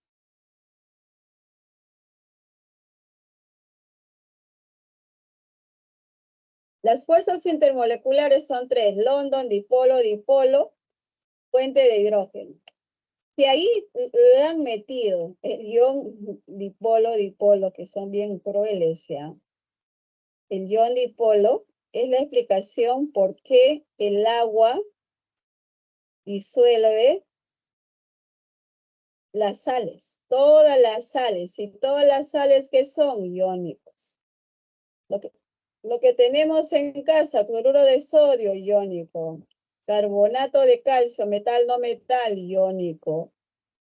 Las fuerzas intermoleculares son 3. London, dipolo, dipolo, puente de hidrógeno. Si ahí le han metido el ion dipolo, dipolo, que son bien crueles ya. El ion dipolo es la explicación por qué el agua disuelve las sales. Todas las sales. Y todas las sales que son iónicos. Lo que tenemos en casa, cloruro de sodio iónico. Carbonato de calcio, metal no metal iónico.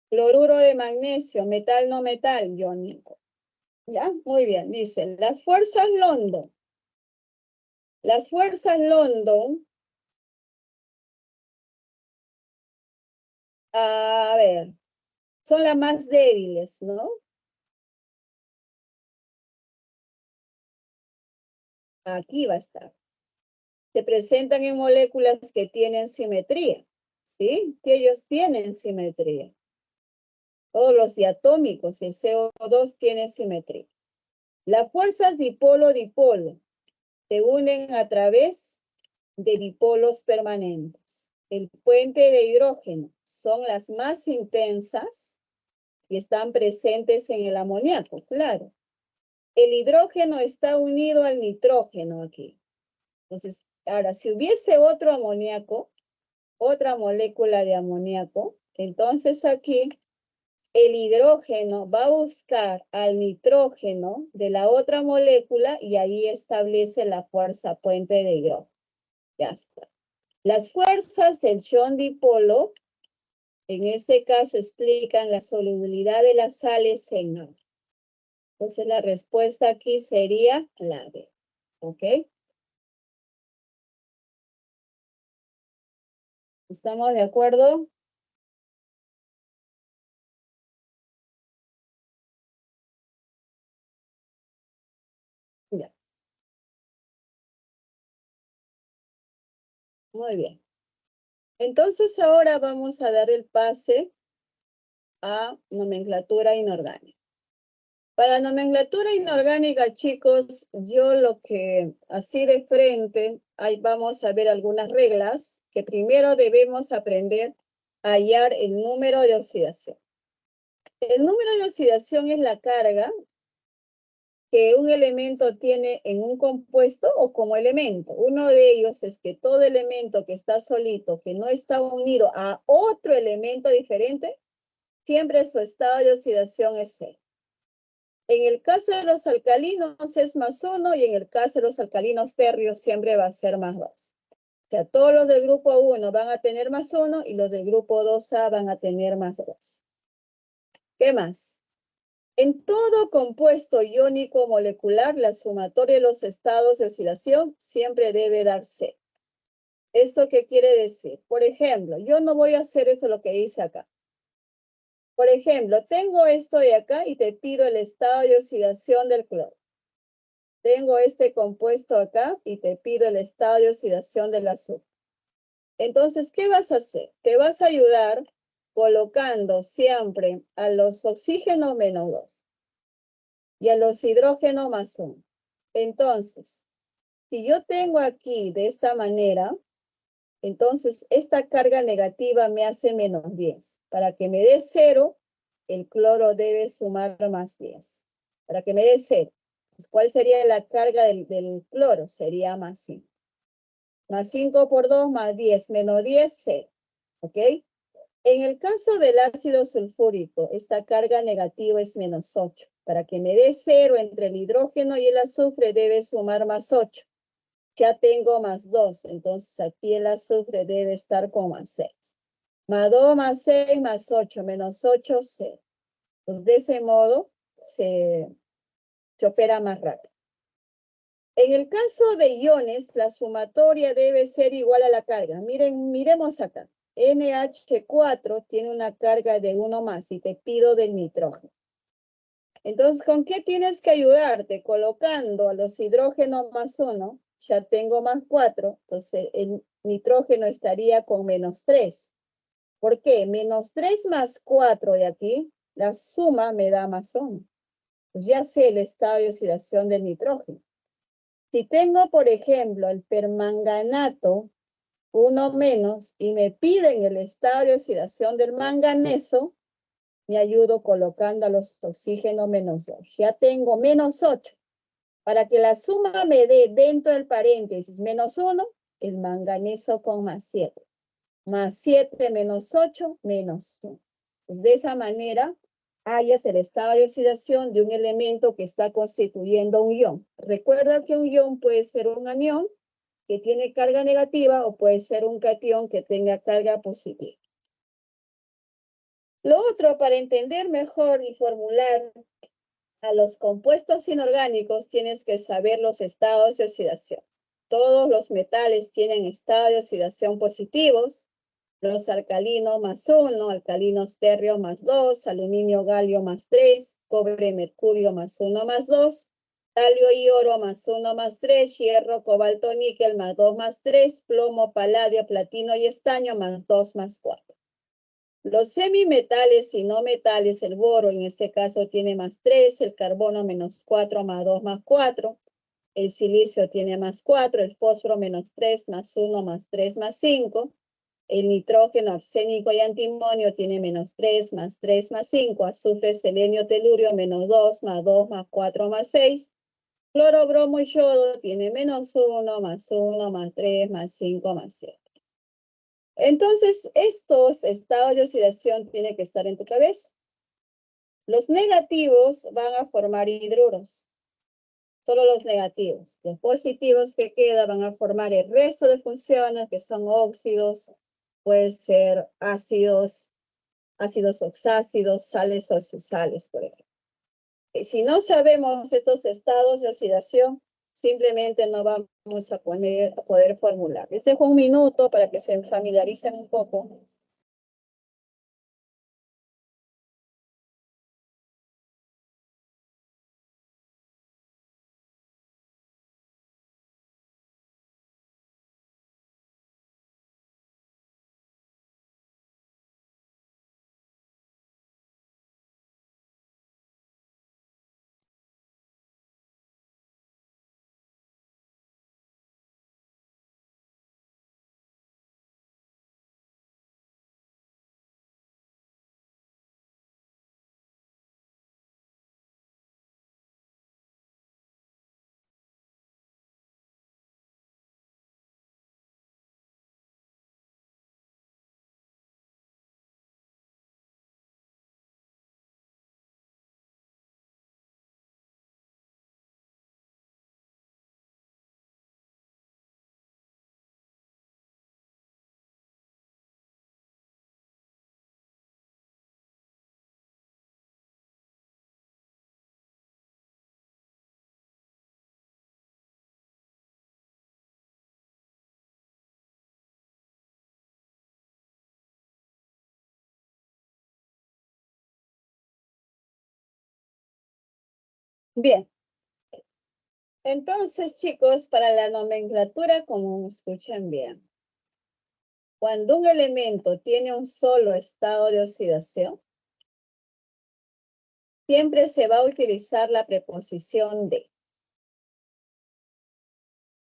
Cloruro de magnesio, metal no metal iónico. ¿Ya? Muy bien, dicen, las fuerzas London. Las fuerzas London, a ver, son las más débiles, ¿no? Aquí va a estar. Se presentan en moléculas que tienen simetría, ¿sí? Que ellos tienen simetría. Todos los diatómicos y el CO2 tienen simetría. Las fuerzas dipolo-dipolo se unen a través de dipolos permanentes. El puente de hidrógeno son las más intensas y están presentes en el amoníaco, claro. El hidrógeno está unido al nitrógeno aquí. Entonces, ahora, si hubiese otro amoníaco, otra molécula de amoníaco, entonces aquí el hidrógeno va a buscar al nitrógeno de la otra molécula y ahí establece la fuerza puente de hidrógeno. Ya está. Las fuerzas del ion dipolo, en este caso, explican la solubilidad de las sales en agua. Entonces, la respuesta aquí sería la B. ¿Ok? ¿Estamos de acuerdo? Ya. Muy bien. Entonces, ahora vamos a dar el pase a nomenclatura inorgánica. Para nomenclatura inorgánica, chicos, yo lo que así de frente, ahí vamos a ver algunas reglas que primero debemos aprender a hallar el número de oxidación. El número de oxidación es la carga que un elemento tiene en un compuesto o como elemento. Uno de ellos es que todo elemento que está solito, que no está unido a otro elemento diferente, siempre su estado de oxidación es cero. En el caso de los alcalinos es +1 y en el caso de los alcalinos térreos siempre va a ser +2. O sea, todos los del grupo 1 van a tener +1 y los del grupo 2A van a tener +2. ¿Qué más? En todo compuesto iónico molecular, la sumatoria de los estados de oscilación siempre debe dar cero. ¿Eso qué quiere decir? Por ejemplo, yo no voy a hacer eso lo que hice acá. Por ejemplo, tengo esto de acá y te pido el estado de oxidación del cloro. Tengo este compuesto acá y te pido el estado de oxidación del azufre. Entonces, ¿qué vas a hacer? Te vas a ayudar colocando siempre a los oxígenos menos 2 y a los hidrógenos más 1. Entonces, si yo tengo aquí de esta manera, entonces esta carga negativa me hace menos 10. Para que me dé 0, el cloro debe sumar más 10. Para que me dé 0. Pues, ¿cuál sería la carga del cloro? Sería más 5. Más 5 por 2 más 10 menos 10, 0. ¿Ok? En el caso del ácido sulfúrico, esta carga negativa es menos 8. Para que me dé 0 entre el hidrógeno y el azufre debe sumar más 8. Ya tengo más 2, entonces aquí el azufre debe estar con más 6. Más 2 más 6 más 8 menos 8, 0. Pues de ese modo se opera más rápido. En el caso de iones, la sumatoria debe ser igual a la carga. Miremos acá. NH4 tiene una carga de 1 más y te pido del nitrógeno. Entonces, ¿con qué tienes que ayudarte? Colocando a los hidrógenos más 1, ya tengo más 4, entonces el nitrógeno estaría con menos 3. ¿Por qué? Menos 3 más 4 de aquí, la suma me da más 1. Pues ya sé el estado de oxidación del nitrógeno. Si tengo, por ejemplo, el permanganato 1 menos y me piden el estado de oxidación del manganeso, me ayudo colocando a los oxígenos menos 2. Ya tengo menos 8. Para que la suma me dé dentro del paréntesis menos 1, el manganeso con más 7. Más 7 menos 8, menos 1. Pues de esa manera, hallas el estado de oxidación de un elemento que está constituyendo un ion. Recuerda que un ion puede ser un anión que tiene carga negativa o puede ser un catión que tenga carga positiva. Lo otro, para entender mejor y formular a los compuestos inorgánicos, tienes que saber los estados de oxidación. Todos los metales tienen estados de oxidación positivos. Los alcalinos más 1, alcalinos terrio más 2, aluminio galio más 3, cobre mercurio más 1 más 2, talio y oro más 1 más 3, hierro, cobalto, níquel más 2 más 3, plomo, paladio, platino y estaño más 2 más 4. Los semimetales y no metales, el boro en este caso tiene más 3, el carbono menos 4 más 2 más 4, el silicio tiene más 4, el fósforo menos 3 más 1 más 3 más 5, el nitrógeno, arsénico y antimonio tiene menos 3 más 3 más 5, azufre, selenio, telurio menos 2 más 2 más 4 más 6, cloro, bromo y yodo tiene menos 1 más 1 más 3 más 5 más 7. Entonces, estos estados de oxidación tienen que estar en tu cabeza. Los negativos van a formar hidruros. Solo los negativos. Los positivos que quedan van a formar el resto de funciones que son óxidos, puede ser ácidos, ácidos oxácidos, sales oxisales, por ejemplo. Y si no sabemos estos estados de oxidación, simplemente no vamos a poder formular. Les dejo un minuto para que se familiaricen un poco. Bien. Entonces, chicos, para la nomenclatura común, escuchen bien. Cuando un elemento tiene un solo estado de oxidación, siempre se va a utilizar la preposición de.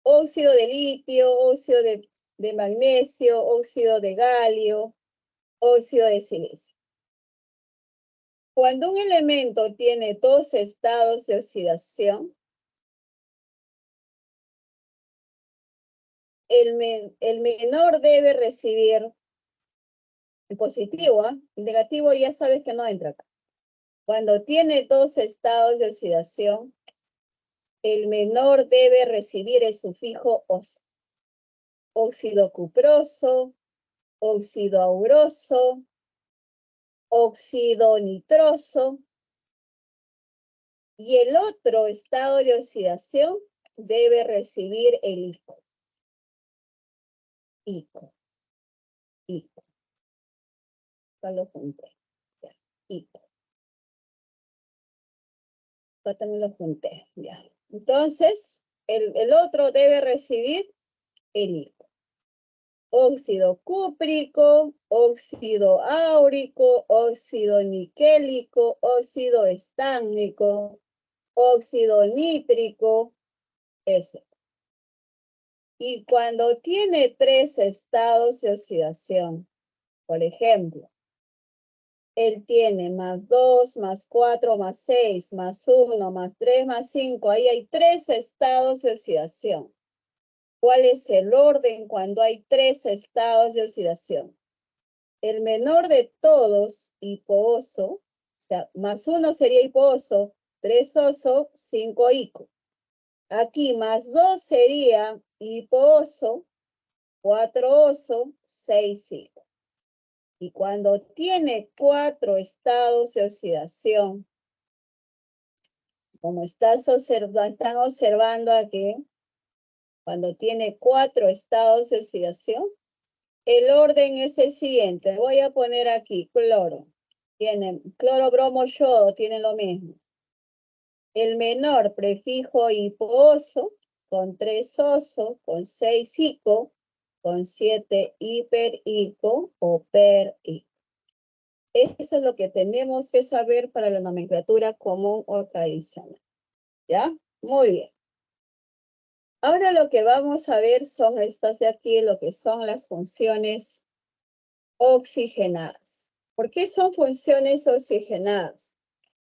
Óxido de litio, óxido de magnesio, óxido de galio, óxido de silicio. Cuando un elemento tiene dos estados de oxidación, el menor debe recibir el positivo, ¿ah? El negativo ya sabes que no entra acá. Cuando tiene dos estados de oxidación, el menor debe recibir el sufijo oso. Óxido cuproso, óxido auroso, óxido nitroso. Y el otro estado de oxidación debe recibir el ICO. ICO. ICO. Acá lo junté. Ya. ICO. Acá también lo junté. Ya. Entonces, el otro debe recibir el ICO. Óxido cúprico, óxido áurico, óxido niquélico, óxido estánico, óxido nítrico, etc. Y cuando tiene tres estados de oxidación, por ejemplo, él tiene +2, +4, +6, +1, +3, +5, ahí hay tres estados de oxidación. ¿Cuál es el orden cuando hay tres estados de oxidación? El menor de todos, hipooso, o sea, +1 sería hipooso, 3 oso, 5 ico. Aquí +2 sería hipooso, 4 oso, 6 ico. Y cuando tiene 4 estados de oxidación, como están observando aquí, cuando tiene 4 estados de oxidación, el orden es el siguiente. Voy a poner aquí cloro. Tienen cloro, bromo, yodo, tienen lo mismo. El menor prefijo hipooso, con 3 oso, con 6 ico, con 7 hiperico o perico. Eso es lo que tenemos que saber para la nomenclatura común o tradicional. ¿Ya? Muy bien. Ahora lo que vamos a ver son estas de aquí, lo que son las funciones oxigenadas. ¿Por qué son funciones oxigenadas?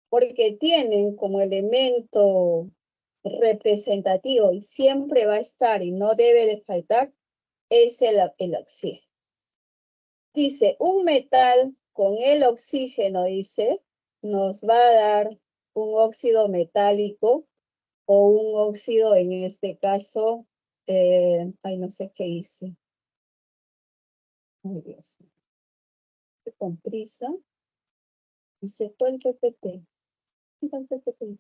Porque tienen como elemento representativo y siempre va a estar y no debe de faltar, es el oxígeno. Dice, un metal con el oxígeno, dice, nos va a dar un óxido metálico o un óxido, en este caso, ay, no sé qué hice. Ay, Dios. Con prisa. Y se fue el PPT. ¿Dónde está el PPT?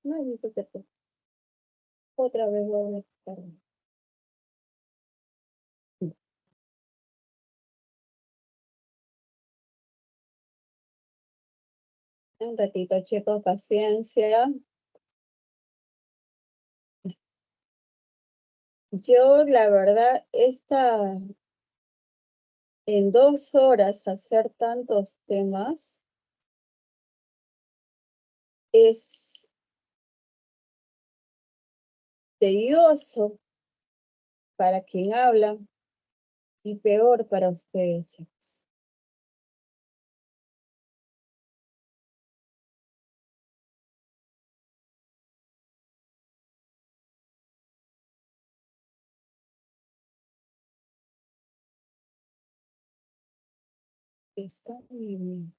No hay PPT. Otra vez voy a buscar. Un ratito, chicos, paciencia. Yo, la verdad, en 2 horas hacer tantos temas es tedioso para quien habla y peor para ustedes, chicos. Está muy bien.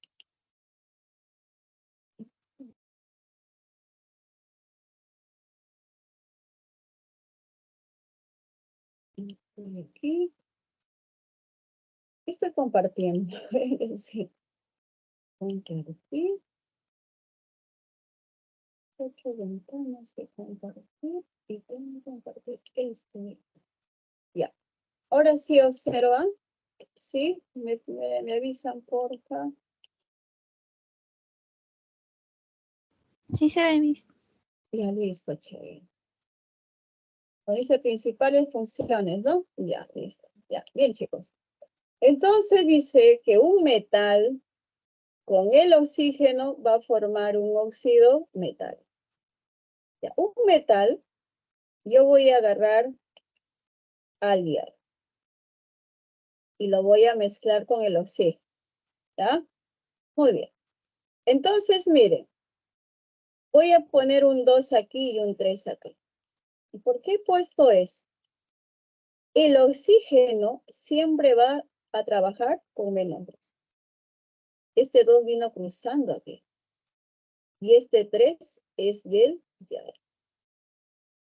Estoy aquí. Estoy compartiendo. Sí. Compartir. 8 ventanas de compartir. Y tengo que compartir este. Ya. Ahora sí observan. ¿Sí? Me avisan, porfa. Sí se ve, Miss. Ya, listo, chévere. Dice principales funciones, ¿no? Ya, listo. Ya, bien, chicos. Entonces dice que un metal con el oxígeno va a formar un óxido metal. Ya, un metal, yo voy a agarrar al hierro y lo voy a mezclar con el oxígeno. ¿Ya? Muy bien. Entonces, miren, voy a poner un 2 aquí y un 3 aquí. ¿Y por qué he puesto eso? El oxígeno siempre va a trabajar con menos 2. Este 2 vino cruzando aquí. Y este 3 es del hierro.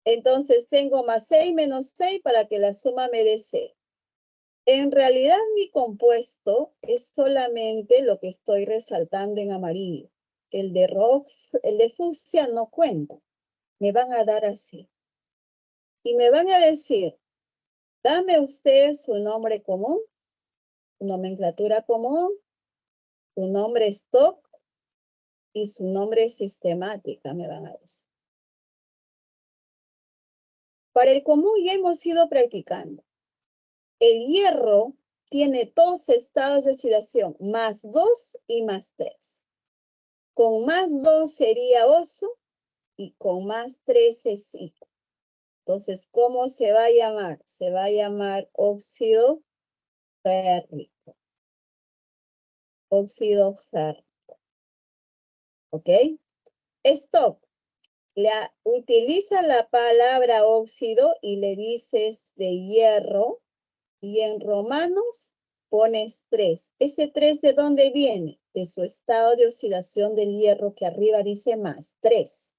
Entonces tengo más 6 menos 6 para que la suma me dé 0. En realidad mi compuesto es solamente lo que estoy resaltando en amarillo. El de fucsia no cuenta. Me van a dar así. Y me van a decir, dame usted su nombre común, su nomenclatura común, su nombre stock y su nombre sistemática, me van a decir. Para el común ya hemos ido practicando. El hierro tiene 2 estados de oxidación, más 2 y más 3. Con más 2 sería oso y con más 3 es hierro. Entonces, ¿cómo se va a llamar? Se va a llamar óxido férrico. Óxido férrico. ¿Ok? Stop. Utiliza la palabra óxido y le dices de hierro. Y en romanos pones 3. ¿Ese 3 de dónde viene? De su estado de oxidación del hierro que arriba dice más 3.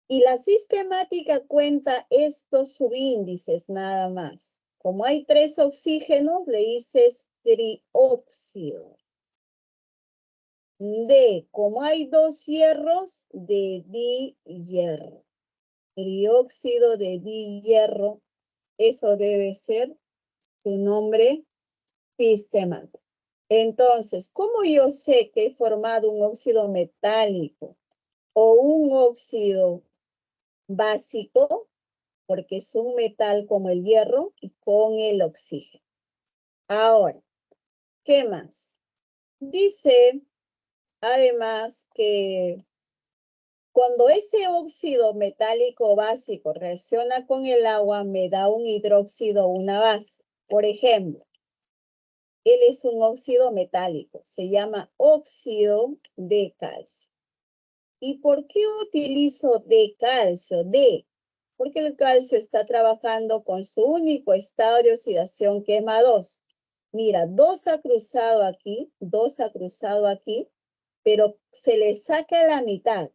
Y la sistemática cuenta estos subíndices nada más. Como hay 3 oxígenos, le dices trióxido. Como hay 2 hierros, de dihierro. Trióxido de dihierro, eso debe ser su nombre sistemático. Entonces, ¿cómo yo sé que he formado un óxido metálico o un óxido básico? Porque es un metal como el hierro y con el oxígeno. Ahora, ¿qué más? Dice, además, que cuando ese óxido metálico básico reacciona con el agua, me da un hidróxido o una base. Por ejemplo, él es un óxido metálico, se llama óxido de calcio. ¿Y por qué utilizo de calcio? Porque el calcio está trabajando con su único estado de oxidación, que es más 2. Mira, 2 ha cruzado aquí, 2 ha cruzado aquí, pero se le saca la mitad.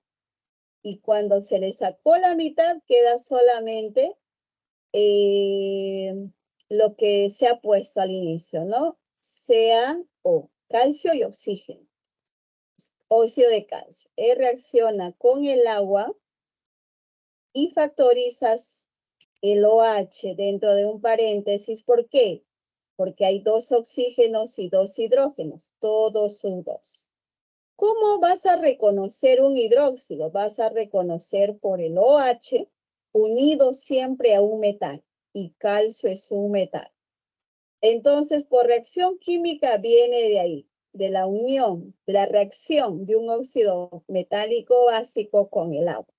Y cuando se le sacó la mitad, queda solamente lo que se ha puesto al inicio, ¿no? CaO, calcio y oxígeno. Óxido de calcio. Reacciona con el agua y factorizas el OH dentro de un paréntesis. ¿Por qué? Porque hay 2 oxígenos y 2 hidrógenos. Todos son 2. ¿Cómo vas a reconocer un hidróxido? Vas a reconocer por el OH unido siempre a un metal. Y calcio es un metal. Entonces, por reacción química viene de ahí, de la unión, de la reacción de un óxido metálico básico con el agua.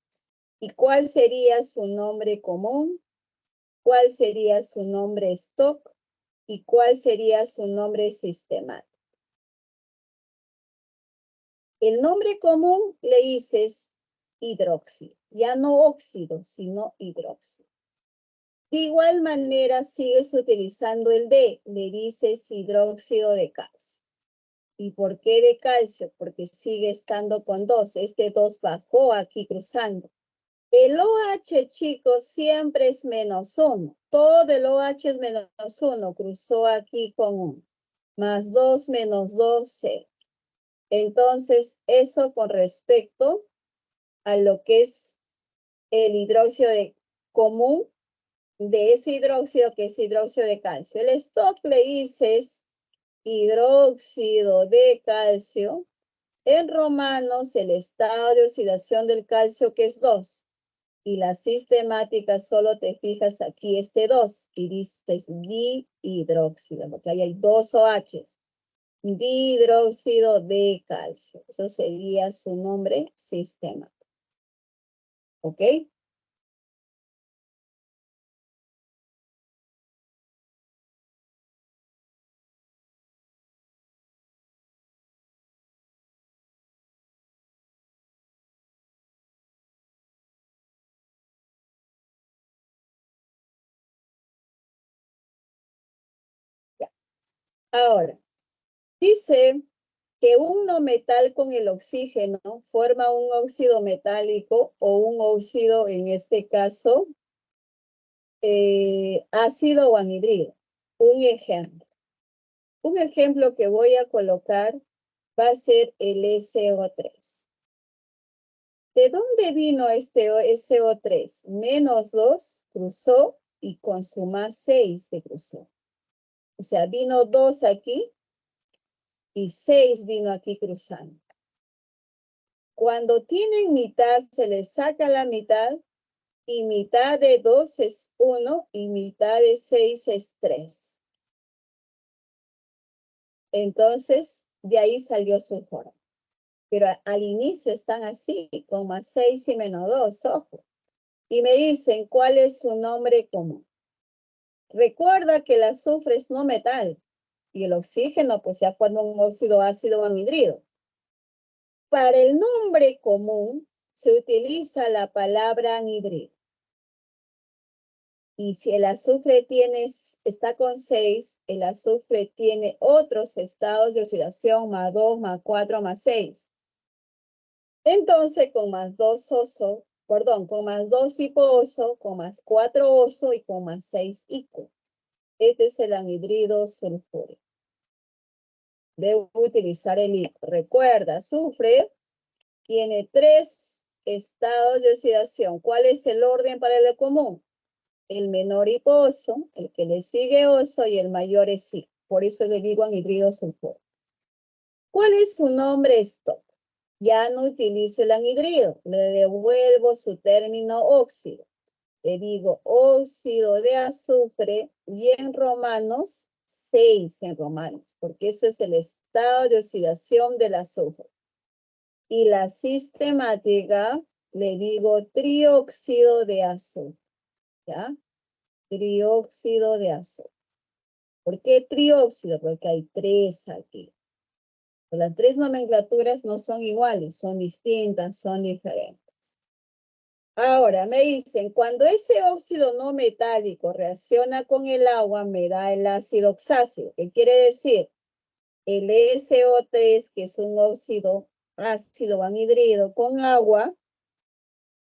¿Y cuál sería su nombre común? ¿Cuál sería su nombre stock? ¿Y cuál sería su nombre sistemático? El nombre común le dices hidróxido, ya no óxido, sino hidróxido. De igual manera sigues utilizando el D, le dices hidróxido de calcio. ¿Y por qué de calcio? Porque sigue estando con 2. Este 2 bajó aquí cruzando. El OH, chicos, siempre es menos 1. Todo el OH es menos 1. Cruzó aquí con 1. Más 2 menos 2, 0. Entonces, eso con respecto a lo que es el hidróxido común de ese hidróxido que es hidróxido de calcio. El stock le dices hidróxido de calcio. En romanos, el estado de oxidación del calcio que es 2. Y la sistemática solo te fijas aquí este 2 y dices dihidróxido, porque ahí hay 2 OH. Dihidróxido de calcio. Eso sería su nombre sistemático. ¿Ok? Ya. Ahora, dice que un no metal con el oxígeno forma un óxido metálico o un óxido, en este caso, ácido o anhidrido. Un ejemplo. Un ejemplo que voy a colocar va a ser el SO3. ¿De dónde vino este SO3? -2 cruzó y con su +6 se cruzó. O sea, vino 2 aquí y 6 vino aquí cruzando. Cuando tienen mitad, se les saca la mitad y mitad de 2 es 1 y mitad de 6 es 3. Entonces, de ahí salió su forma. Pero al inicio están así, con +6 y -2, ojo. Y me dicen, ¿cuál es su nombre común? Recuerda que el azufre es no metal y el oxígeno pues ya forma un óxido ácido anhidrido. Para el nombre común se utiliza la palabra anhidrido. Y si el azufre está con 6, el azufre tiene otros estados de oxidación +2, +4, +6. Entonces, con +2 oso, perdón, con +2 hiposo, con +4 oso y con +6 ico. Este es el anhidrido sulfúrico. Debo utilizar el ico. Recuerda, azufre tiene 3 estados de oxidación. ¿Cuál es el orden para el común? El menor hiposo, el que le sigue oso y el mayor es ico. Por eso le digo anhidrido sulfúrico. ¿Cuál es su nombre stop? Ya no utilizo el anhidrido, le devuelvo su término óxido. Le digo óxido de azufre y en romanos 6 en romanos, porque eso es el estado de oxidación del azufre. Y la sistemática le digo trióxido de azufre, ¿ya? Trióxido de azufre. ¿Por qué trióxido? Porque hay 3 aquí. Las 3 nomenclaturas no son iguales, son distintas, son diferentes. Ahora, me dicen, cuando ese óxido no metálico reacciona con el agua, me da el ácido oxácido. ¿Qué quiere decir? El SO3, que es un óxido ácido anhidrido con agua,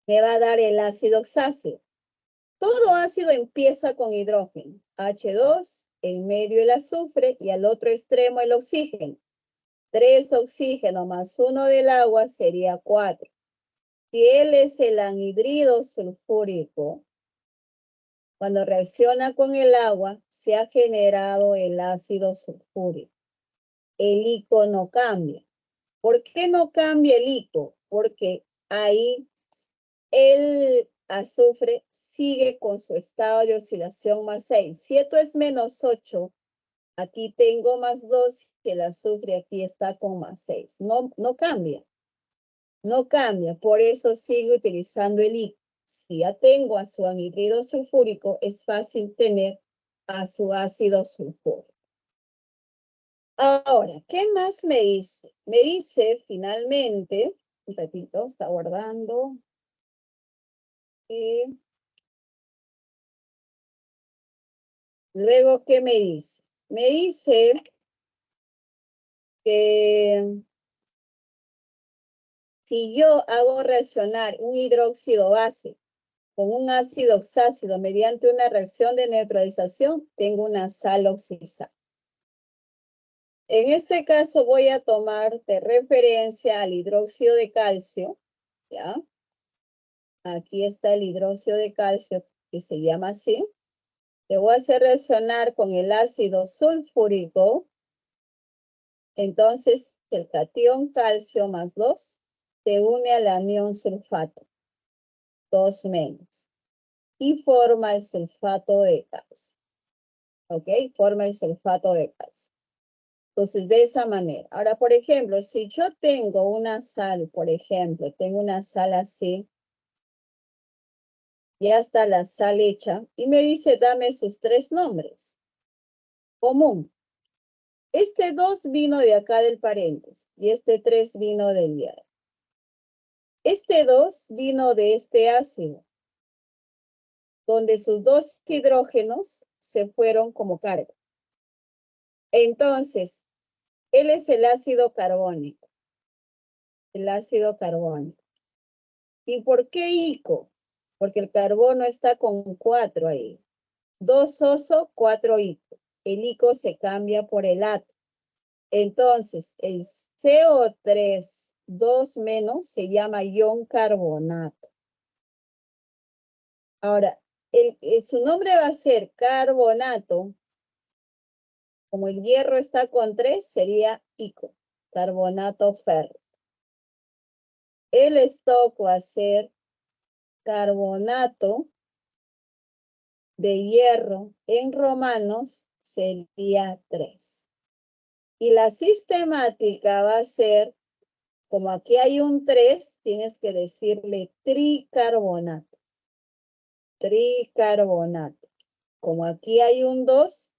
me va a dar el ácido oxácido. Todo ácido empieza con hidrógeno, H2, en medio el azufre y al otro extremo el oxígeno. 3 oxígeno más 1 del agua sería 4. Si él es el anhidrido sulfúrico, cuando reacciona con el agua, se ha generado el ácido sulfúrico. El ico no cambia. ¿Por qué no cambia el ico? Porque ahí el azufre sigue con su estado de oxidación +6. Si esto es -8, aquí tengo +2 y el azufre aquí está con +6. No cambia. No cambia, por eso sigo utilizando el ico. Si ya tengo a su anhidrido sulfúrico, es fácil tener a su ácido sulfúrico. Ahora, ¿qué más me dice? Me dice finalmente, un ratito, está guardando. Y luego, ¿qué me dice? Me dice que si yo hago reaccionar un hidróxido base con un ácido oxácido mediante una reacción de neutralización, tengo una sal oxidada. En este caso voy a tomar de referencia al hidróxido de calcio, ¿ya? Aquí está el hidróxido de calcio que se llama así. Le voy a hacer reaccionar con el ácido sulfúrico. Entonces, el catión calcio más 2 se une al anión sulfato, 2 menos, y forma el sulfato de calcio. ¿Ok? Forma el sulfato de calcio. Entonces, de esa manera. Ahora, por ejemplo, si yo tengo una sal, por ejemplo, tengo una sal así, ya está la sal hecha, y me dice, dame sus 3 nombres. Común. Este 2 vino de acá del paréntesis, y este 3 vino del hierro. Este 2 vino de este ácido, donde sus 2 hidrógenos se fueron como carga. Entonces, él es el ácido carbónico. El ácido carbónico. ¿Y por qué ICO? Porque el carbono está con 4 ahí. 2 oso, 4 ICO. El ICO se cambia por el átomo. Entonces, el CO3, 2 menos, se llama ion carbonato. Ahora, su nombre va a ser carbonato. Como el hierro está con 3, sería ICO, carbonato férrico. El stock va a ser carbonato de hierro, en romanos sería 3. Y la sistemática va a ser, como aquí hay un 3, tienes que decirle tricarbonato. Tricarbonato. Como aquí hay un 2,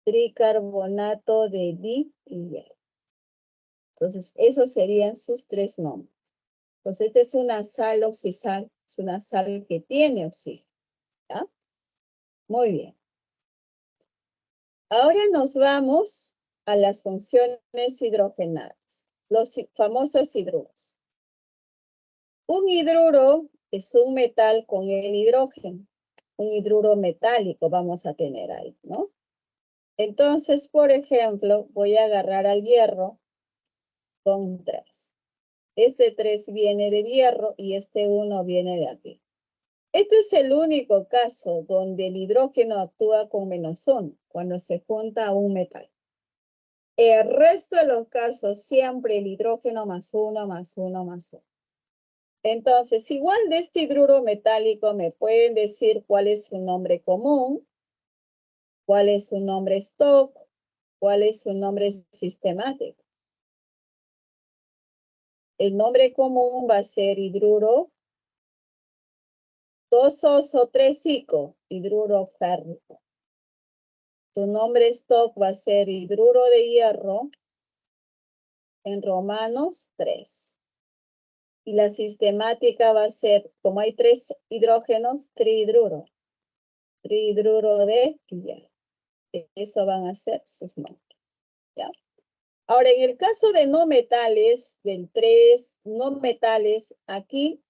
tricarbonato de di y hierro. Entonces, esos serían sus 3 nombres. Entonces, esta es una sal oxisal, es una sal que tiene oxígeno. ¿Ya? Muy bien. Ahora nos vamos a las funciones hidrogenadas, los famosos hidruros. Un hidruro es un metal con el hidrógeno, un hidruro metálico vamos a tener ahí, ¿no? Entonces, por ejemplo, voy a agarrar al hierro con 3. Este 3 viene de hierro y este 1 viene de aquí. Este es el único caso donde el hidrógeno actúa con -1 cuando se junta a un metal. El resto de los casos siempre el hidrógeno más 1, más 1, más 1. Entonces, igual de este hidruro metálico me pueden decir cuál es su nombre común, cuál es su nombre stock, cuál es su nombre sistemático. El nombre común va a ser hidruro 2 oso 3 ico, hidruro férrico. Su nombre stock va a ser hidruro de hierro en romanos 3. Y la sistemática va a ser, como hay 3 hidrógenos, trihidruro. Trihidruro de hierro. Eso van a ser sus nombres. ¿Ya? Ahora, en el caso de no metales, del 3, no metales, aquí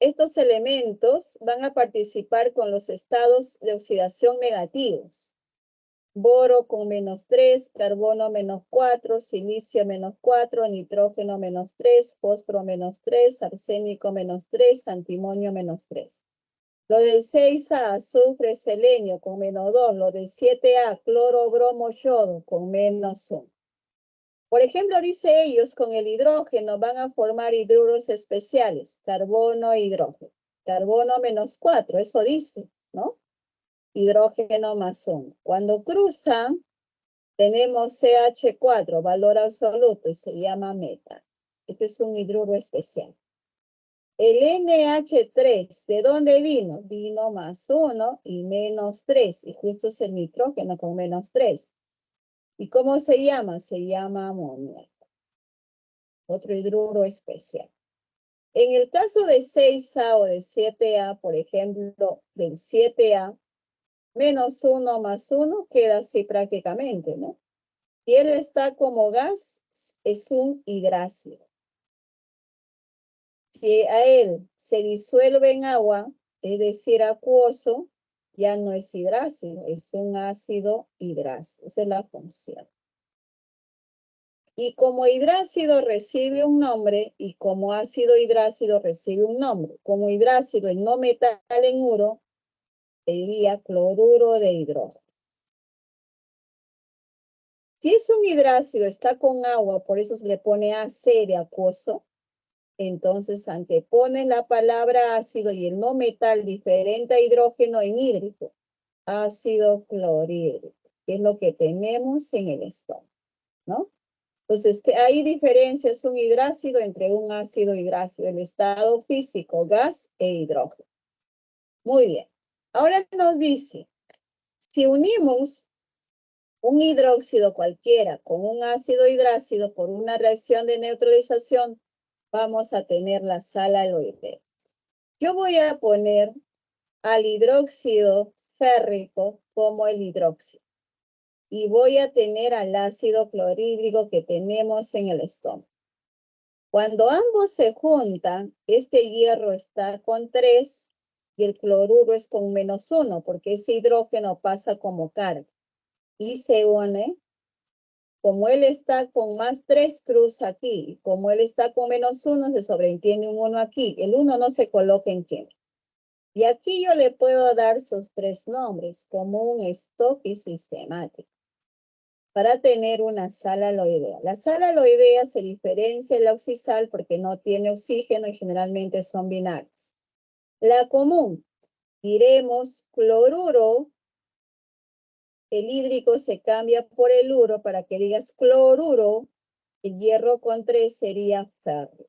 estos elementos van a participar con los estados de oxidación negativos. Boro con -3, carbono -4, silicio -4, nitrógeno -3, fósforo -3, arsénico -3, antimonio -3. Lo del 6A, azufre, selenio con -2, lo del 7A, cloro, bromo, yodo con -1. Por ejemplo, dice ellos, con el hidrógeno van a formar hidruros especiales, carbono e hidrógeno. Carbono -4, eso dice, ¿no? Hidrógeno más 1. Cuando cruzan, tenemos CH4, valor absoluto, y se llama meta. Este es un hidruro especial. El NH3, ¿de dónde vino? Vino +1 y -3, y justo es el nitrógeno con -3. ¿Y cómo se llama? Se llama amoníaco. Otro hidruro especial. En el caso de 6A o de 7A, por ejemplo, del 7A, -1 más 1 queda así prácticamente, ¿no? Si él está como gas, es un hidrácido. Si a él se disuelve en agua, es decir, acuoso, ya no es hidrácido, es un ácido hidrácido. Esa es la función. Y como hidrácido recibe un nombre y como ácido hidrácido recibe un nombre. Como hidrácido, el no metal en uro, sería cloruro de hidrógeno. Si es un hidrácido, está con agua, por eso se le pone AC de acuoso, entonces antepone la palabra ácido y el no metal diferente a hidrógeno en hídrico. Ácido clorhídrico, que es lo que tenemos en el estómago, ¿no? Entonces, hay diferencias un hidrácido entre un ácido hidrácido, el estado físico, gas e hidrógeno. Muy bien. Ahora nos dice, si unimos un hidróxido cualquiera con un ácido hidrácido por una reacción de neutralización, vamos a tener la sal aloidea. Yo voy a poner al hidróxido férrico como el hidróxido. Y voy a tener al ácido clorhídrico que tenemos en el estómago. Cuando ambos se juntan, este hierro está con 3 y el cloruro es con -1, porque ese hidrógeno pasa como carga. Y se une, como él está con +3, cruza aquí. Y como él está con -1, se sobreentiende un 1 aquí. El 1 no se coloca en química. Y aquí yo le puedo dar sus 3 nombres, común, stock y sistemático, para tener una sal aloidea. La sal aloidea se diferencia de la oxisal porque no tiene oxígeno y generalmente son binarias. La común, diremos cloruro, el hídrico se cambia por el uro para que digas cloruro, el hierro con 3 sería ferro.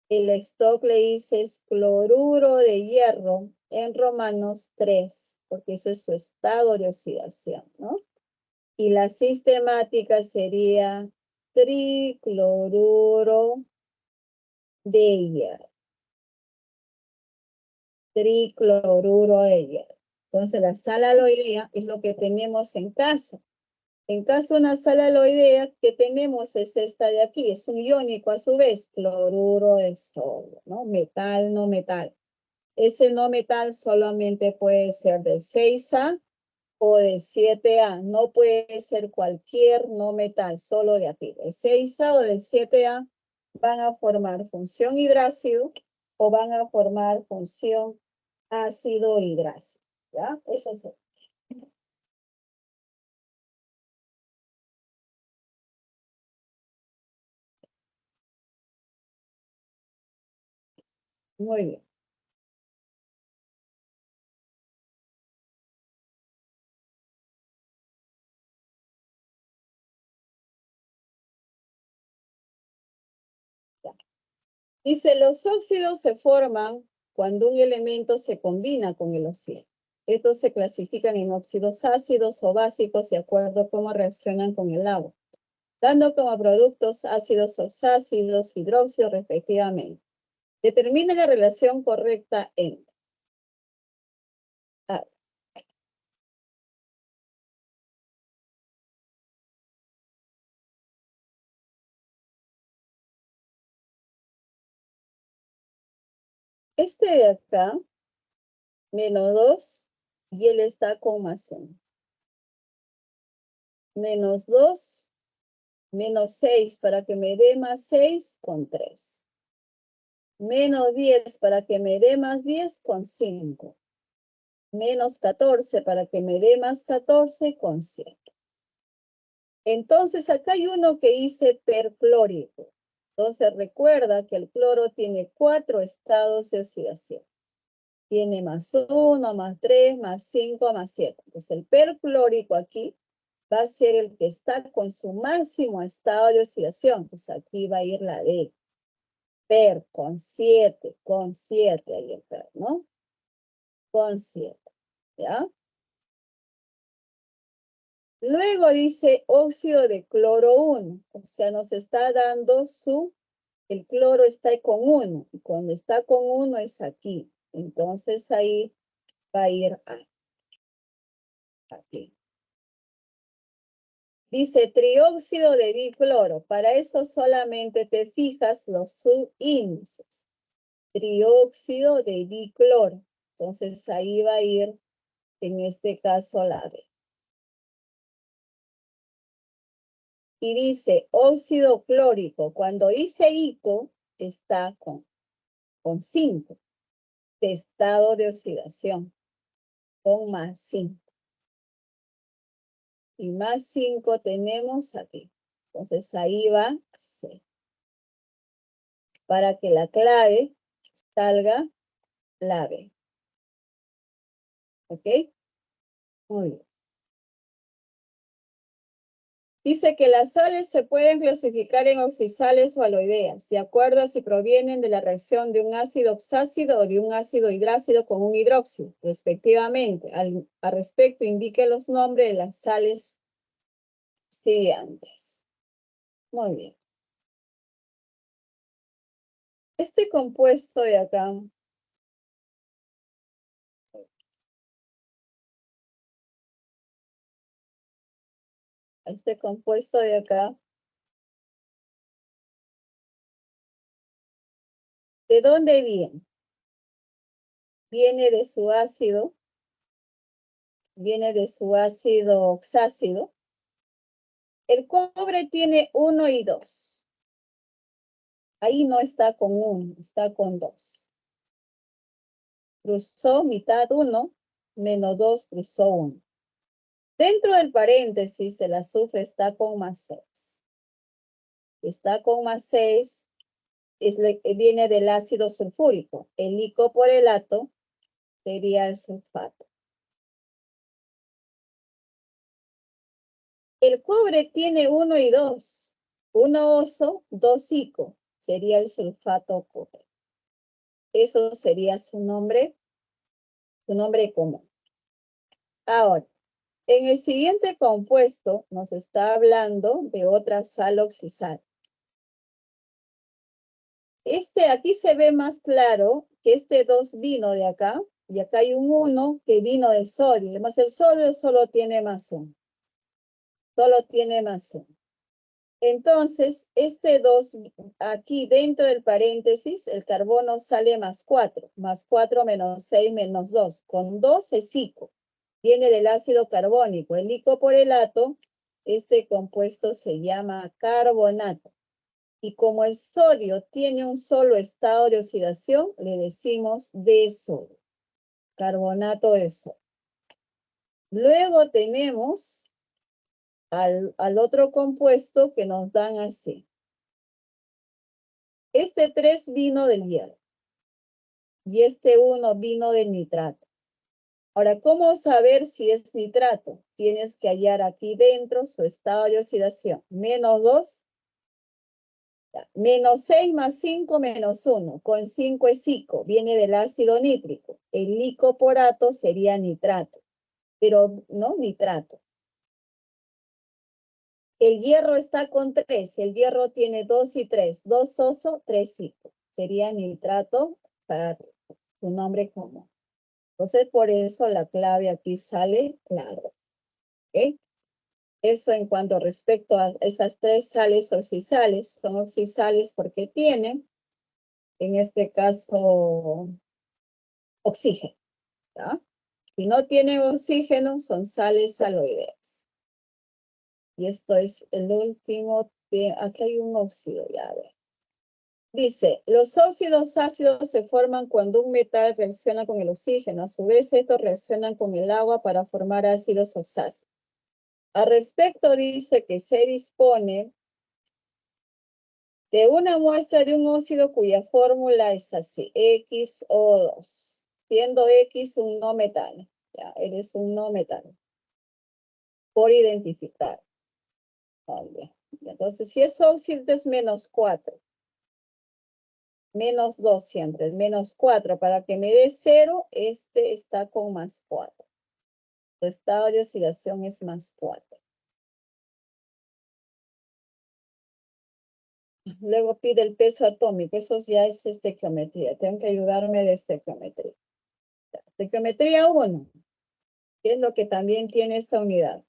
El stock le dices cloruro de hierro en Romanos 3, porque ese es su estado de oxidación, ¿no? Y la sistemática sería tricloruro de hierro. Tricloruro de hierro. Entonces, la sal aloidea es lo que tenemos en casa. En caso de una sal aloidea, que tenemos es esta de aquí. Es un iónico a su vez, cloruro de sodio, ¿no? Metal, no metal. Ese no metal solamente puede ser de 6A o de 7A. No puede ser cualquier no metal, solo de aquí. De 6A o de 7A van a formar función hidrácido o van a formar función ácido hidrácido. ¿Ya? Eso es. Muy bien. Ya. Dice, los óxidos se forman cuando un elemento se combina con el oxígeno. Estos se clasifican en óxidos ácidos o básicos de acuerdo a cómo reaccionan con el agua, dando como productos ácidos oxácidos, hidróxidos respectivamente. Determina la relación correcta entre. A ver. Este de acá, -2, y él está con +1. -2, -6 para que me dé +6 con 3. -10 para que me dé +10 con 5. -14 para que me dé +14 con 7. Entonces acá hay uno que dice perclórico. Entonces recuerda que el cloro tiene 4 estados de oxidación. Tiene +1, +3, +5, +7. Entonces el perclórico aquí va a ser el que está con su máximo estado de oxidación. Pues aquí va a ir la D. Per con 7, ahí el per, ¿no? Con 7, ¿ya? Luego dice óxido de cloro 1, o sea, nos está dando el cloro está con 1, y cuando está con 1 es aquí. Entonces ahí va a ir aquí. Dice trióxido de dicloro, para eso solamente te fijas los subíndices. Trióxido de dicloro, entonces ahí va a ir, en este caso, la D. Y dice óxido clórico. Cuando dice ICO, está con 5 de estado de oxidación. con más 5. Y más 5 tenemos aquí. Entonces ahí va C. Para que la clave salga la B. ¿Ok? Muy bien. Dice que las sales se pueden clasificar en oxisales o aloideas, de acuerdo a si provienen de la reacción de un ácido oxácido o de un ácido hidrácido con un hidróxido, respectivamente. Al respecto, indique los nombres de las sales siguientes. Muy bien. Este compuesto de acá, ¿de dónde viene? Viene de su ácido oxácido. El cobre tiene 1 y 2. Ahí no está con 1, está con 2. Cruzó mitad 1, menos 2 cruzó 1. Dentro del paréntesis, el azufre está con más 6. Está con más 6, viene del ácido sulfúrico. El licoporelato sería el sulfato. El cobre tiene 1 y 2. 1 oso, 2 ico. Sería el sulfato cobre. Eso sería su nombre común. Ahora, en el siguiente compuesto nos está hablando de otra sal oxisal. Aquí se ve más claro que este 2 vino de acá, y acá hay un 1 que vino del sodio. Además, el sodio solo tiene más 1. Solo tiene más 1. Entonces, este 2, aquí dentro del paréntesis, el carbono sale más 4. Más 4 menos 6 menos 2. Con 2 es ico. Viene del ácido carbónico. El licoporelato, este compuesto se llama carbonato. Y como el sodio tiene un solo estado de oxidación, le decimos de sodio. Carbonato de sodio. Luego tenemos al otro compuesto que nos dan así. Este 3 vino del hierro. Y este 1 vino del nitrato. Ahora, ¿cómo saber si es nitrato? Tienes que hallar aquí dentro su estado de oxidación. Menos 2. Menos 6 más 5 menos 1. Con 5 es ico. Viene del ácido nítrico. El licoporato sería nitrato. Pero no nitrato. El hierro está con 3. El hierro tiene 2 y 3. 2 oso, 3 ico. Sería nitrato para su nombre común. Entonces, por eso la clave aquí sale claro. ¿Ok? Eso en cuanto respecto a esas 3 sales oxisales. Son oxisales porque tienen, en este caso, oxígeno. ¿Ya? Si no tienen oxígeno, son sales aloideas. Y esto es el último. Aquí hay un óxido, ya a ver. Dice, los óxidos ácidos se forman cuando un metal reacciona con el oxígeno. A su vez, estos reaccionan con el agua para formar ácidos oxáceos. Al respecto, dice que se dispone de una muestra de un óxido cuya fórmula es así, XO2, siendo X un no metal. Ya, eres un no metal. Por identificar. Vale. Entonces, si es óxido, es menos 4. Menos 2 siempre, menos 4. Para que me dé 0, este está con más 4. Su estado de oxidación es más 4. Luego pide el peso atómico. Eso ya es estequiometría. Tengo que ayudarme de estequiometría. Estequiometría 1, que es lo que también tiene esta unidad.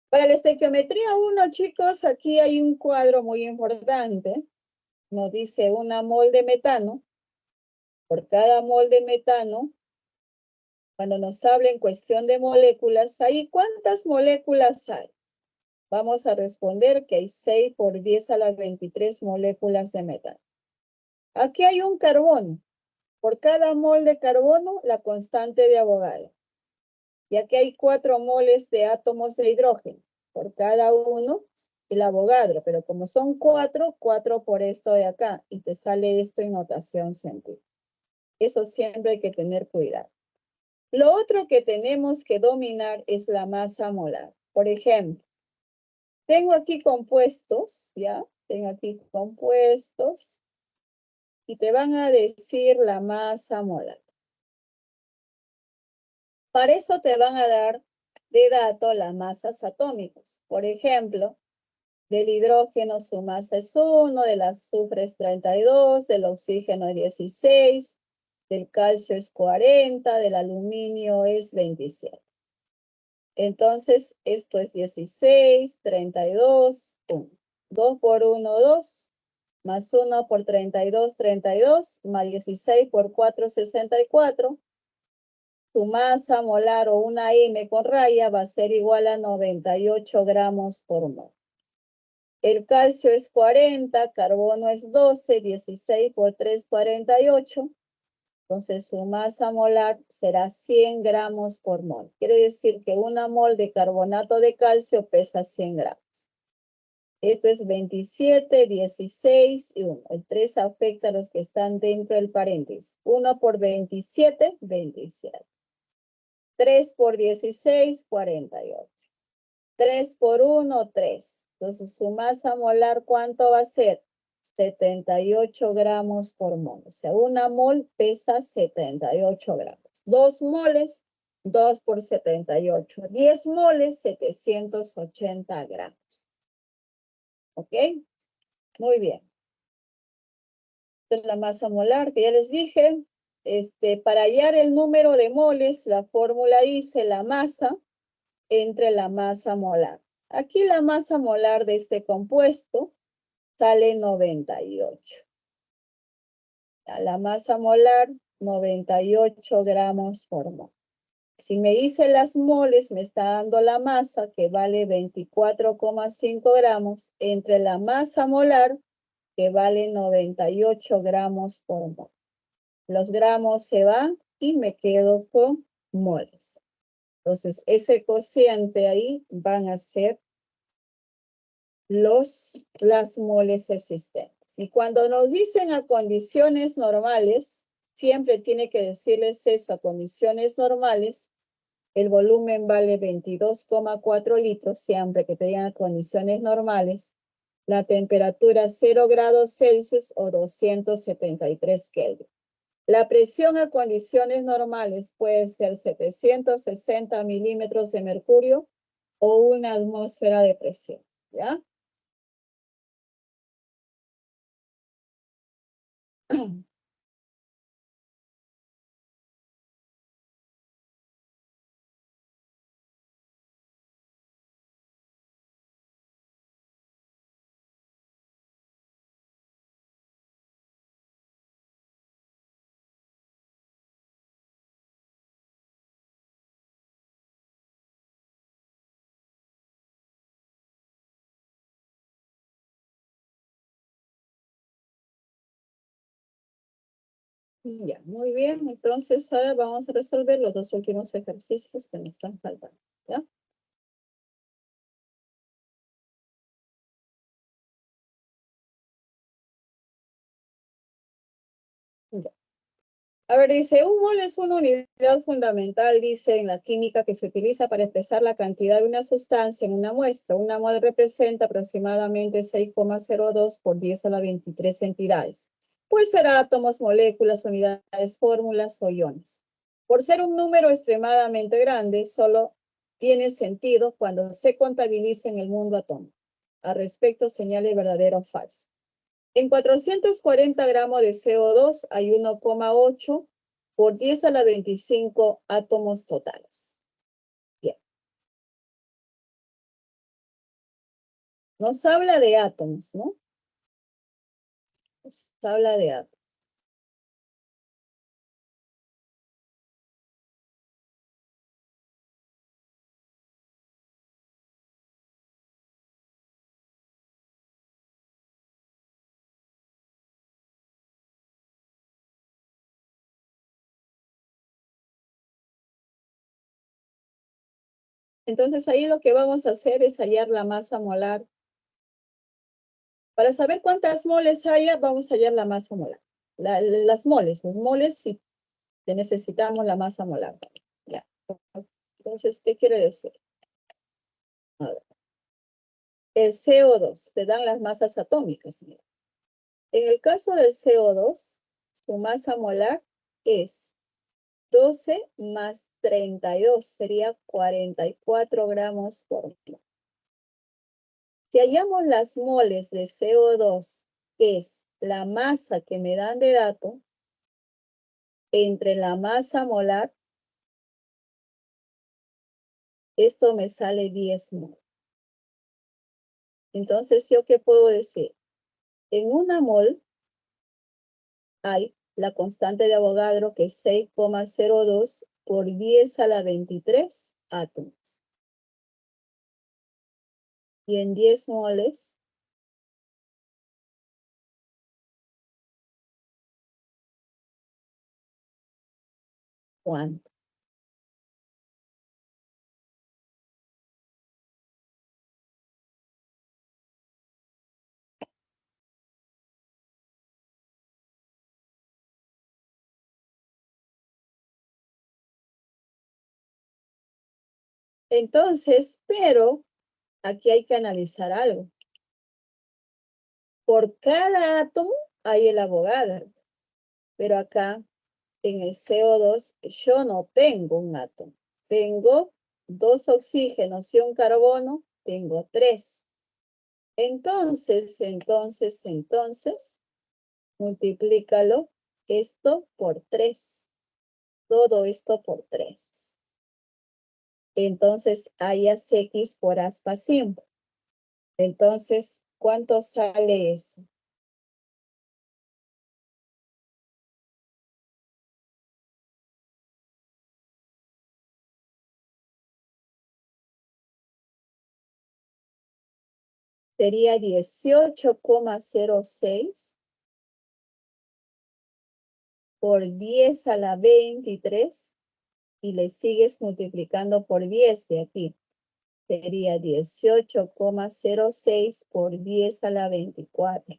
Para la estequiometría 1, chicos, aquí hay un cuadro muy importante. Nos dice una mol de metano. Por cada mol de metano, cuando nos habla en cuestión de moléculas, ¿ahí cuántas moléculas hay? Vamos a responder que hay 6 por 10 a la 23 moléculas de metano. Aquí hay un carbono. Por cada mol de carbono, la constante de Avogadro. Y aquí hay 4 moles de átomos de hidrógeno. Por cada uno, el Avogadro. Pero como son 4, 4 por esto de acá. Y te sale esto en notación científica. Eso siempre hay que tener cuidado. Lo otro que tenemos que dominar es la masa molar. Por ejemplo, tengo aquí compuestos, ¿ya? Tengo aquí compuestos. Y te van a decir la masa molar. Para eso te van a dar de dato las masas atómicas. Por ejemplo, del hidrógeno su masa es 1, del azufre es 32, del oxígeno es 16, del calcio es 40, del aluminio es 27. Entonces, esto es 16, 32, 1. 2 por 1, 2, más 1 por 32, 32, más 16 por 4, 64. Tu masa molar o una M con raya va a ser igual a 98 gramos por mol. El calcio es 40, carbono es 12, 16 por 3, 48. Entonces su masa molar será 100 gramos por mol. Quiere decir que una mol de carbonato de calcio pesa 100 gramos. Esto es 27, 16 y 1. El 3 afecta a los que están dentro del paréntesis. 1 por 27, 27. 3 por 16, 48. 3 por 1, 3. Entonces, su masa molar, ¿cuánto va a ser? 78 gramos por mol. O sea, una mol pesa 78 gramos. 2 moles, 2 por 78. 10 moles, 780 gramos. ¿Ok? Muy bien. Esta es la masa molar que ya les dije. Para hallar el número de moles, la fórmula dice la masa entre la masa molar. Aquí la masa molar de este compuesto sale 98. La masa molar, 98 gramos por mol. Si me dice las moles, me está dando la masa que vale 24,5 gramos entre la masa molar que vale 98 gramos por mol. Los gramos se van y me quedo con moles. Entonces, ese cociente ahí van a ser las moles existentes. Y cuando nos dicen a condiciones normales, siempre tiene que decirles eso, a condiciones normales, el volumen vale 22,4 litros, siempre que tengan condiciones normales, la temperatura 0 grados Celsius o 273 Kelvin. La presión a condiciones normales puede ser 760 milímetros de mercurio o una atmósfera de presión, ¿ya? Ya, muy bien. Entonces ahora vamos a resolver los dos últimos ejercicios que me están faltando, ¿ya? Ya. A ver, dice, un mol es una unidad fundamental, dice, en la química que se utiliza para expresar la cantidad de una sustancia en una muestra. Una mol representa aproximadamente 6,02 por 10 a la 23 entidades. Puede ser átomos, moléculas, unidades, fórmulas o iones. Por ser un número extremadamente grande, solo tiene sentido cuando se contabiliza en el mundo atómico. Al respecto, señale verdadero o falso. En 440 gramos de CO2 hay 1,8 por 10 a la 25 átomos totales. Bien. Nos habla de átomos, ¿no? Nos habla de átomos. Entonces ahí lo que vamos a hacer es hallar la masa molar. Para saber cuántas moles haya, vamos a hallar la masa molar. Los moles sí necesitamos la masa molar. Ya. Entonces, ¿qué quiere decir? A ver. El CO2, te dan las masas atómicas. Mira. En el caso del CO2, su masa molar es 12 más 32, sería 44 gramos por mol. Si hallamos las moles de CO2, que es la masa que me dan de dato, entre la masa molar, esto me sale 10 mol. Entonces, ¿yo qué puedo decir? En una mol hay la constante de Avogadro, que es 6,02 por 10 a la 23 átomos. Y en 10 moles, ¿cuánto? Entonces, pero aquí hay que analizar algo. Por cada átomo hay el Avogadro, pero acá en el CO2 yo no tengo un átomo. Tengo 2 oxígenos y un carbono, tengo 3. Entonces, multiplícalo esto por 3. Todo esto por 3. Entonces, hayas X por aspa simple. Entonces, ¿cuánto sale eso? Sería 18,06 por 10 a la 23 y le sigues multiplicando por 10 de aquí. Sería 18,06 por 10 a la 24.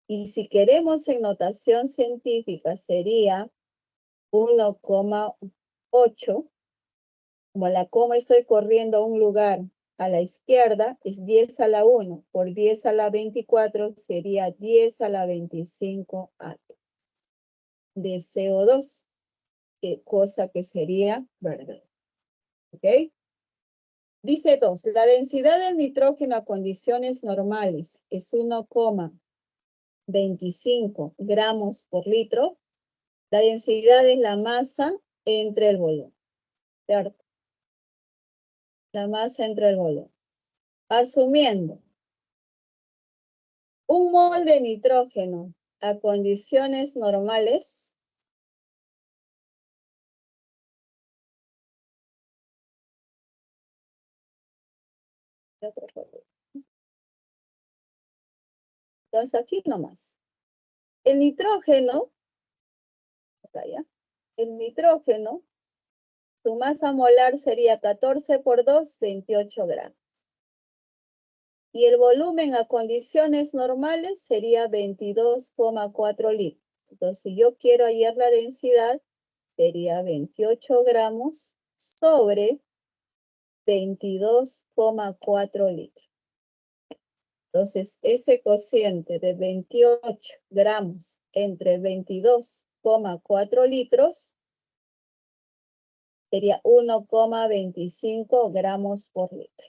Y si queremos en notación científica sería 1,8. Como la coma estoy corriendo a un lugar a la izquierda, es 10 a la 1. Por 10 a la 24 sería 10 a la 25 átomos de CO2, cosa que sería verdad. ¿Ok? Dice 2, la densidad del nitrógeno a condiciones normales es 1,25 gramos por litro. La densidad es la masa entre el volumen, ¿cierto? La masa entre el volumen. Asumiendo un mol de nitrógeno a condiciones normales entonces aquí nomás. El nitrógeno, acá ya, el nitrógeno, su masa molar sería 14 por 2, 28 gramos. Y el volumen a condiciones normales sería 22,4 litros. Entonces, si yo quiero hallar la densidad, sería 28 gramos sobre 22,4 litros. Entonces, ese cociente de 28 gramos entre 22,4 litros sería 1,25 gramos por litro.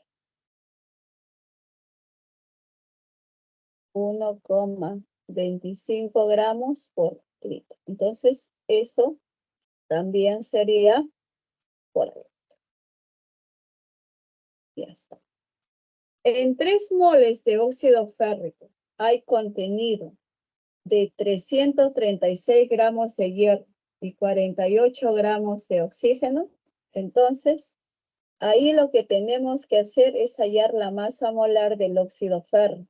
1,25 gramos por litro. Entonces, eso también sería correcto. Ya está. En 3 moles de óxido férrico hay contenido de 336 gramos de hierro y 48 gramos de oxígeno. Entonces, ahí lo que tenemos que hacer es hallar la masa molar del óxido férrico.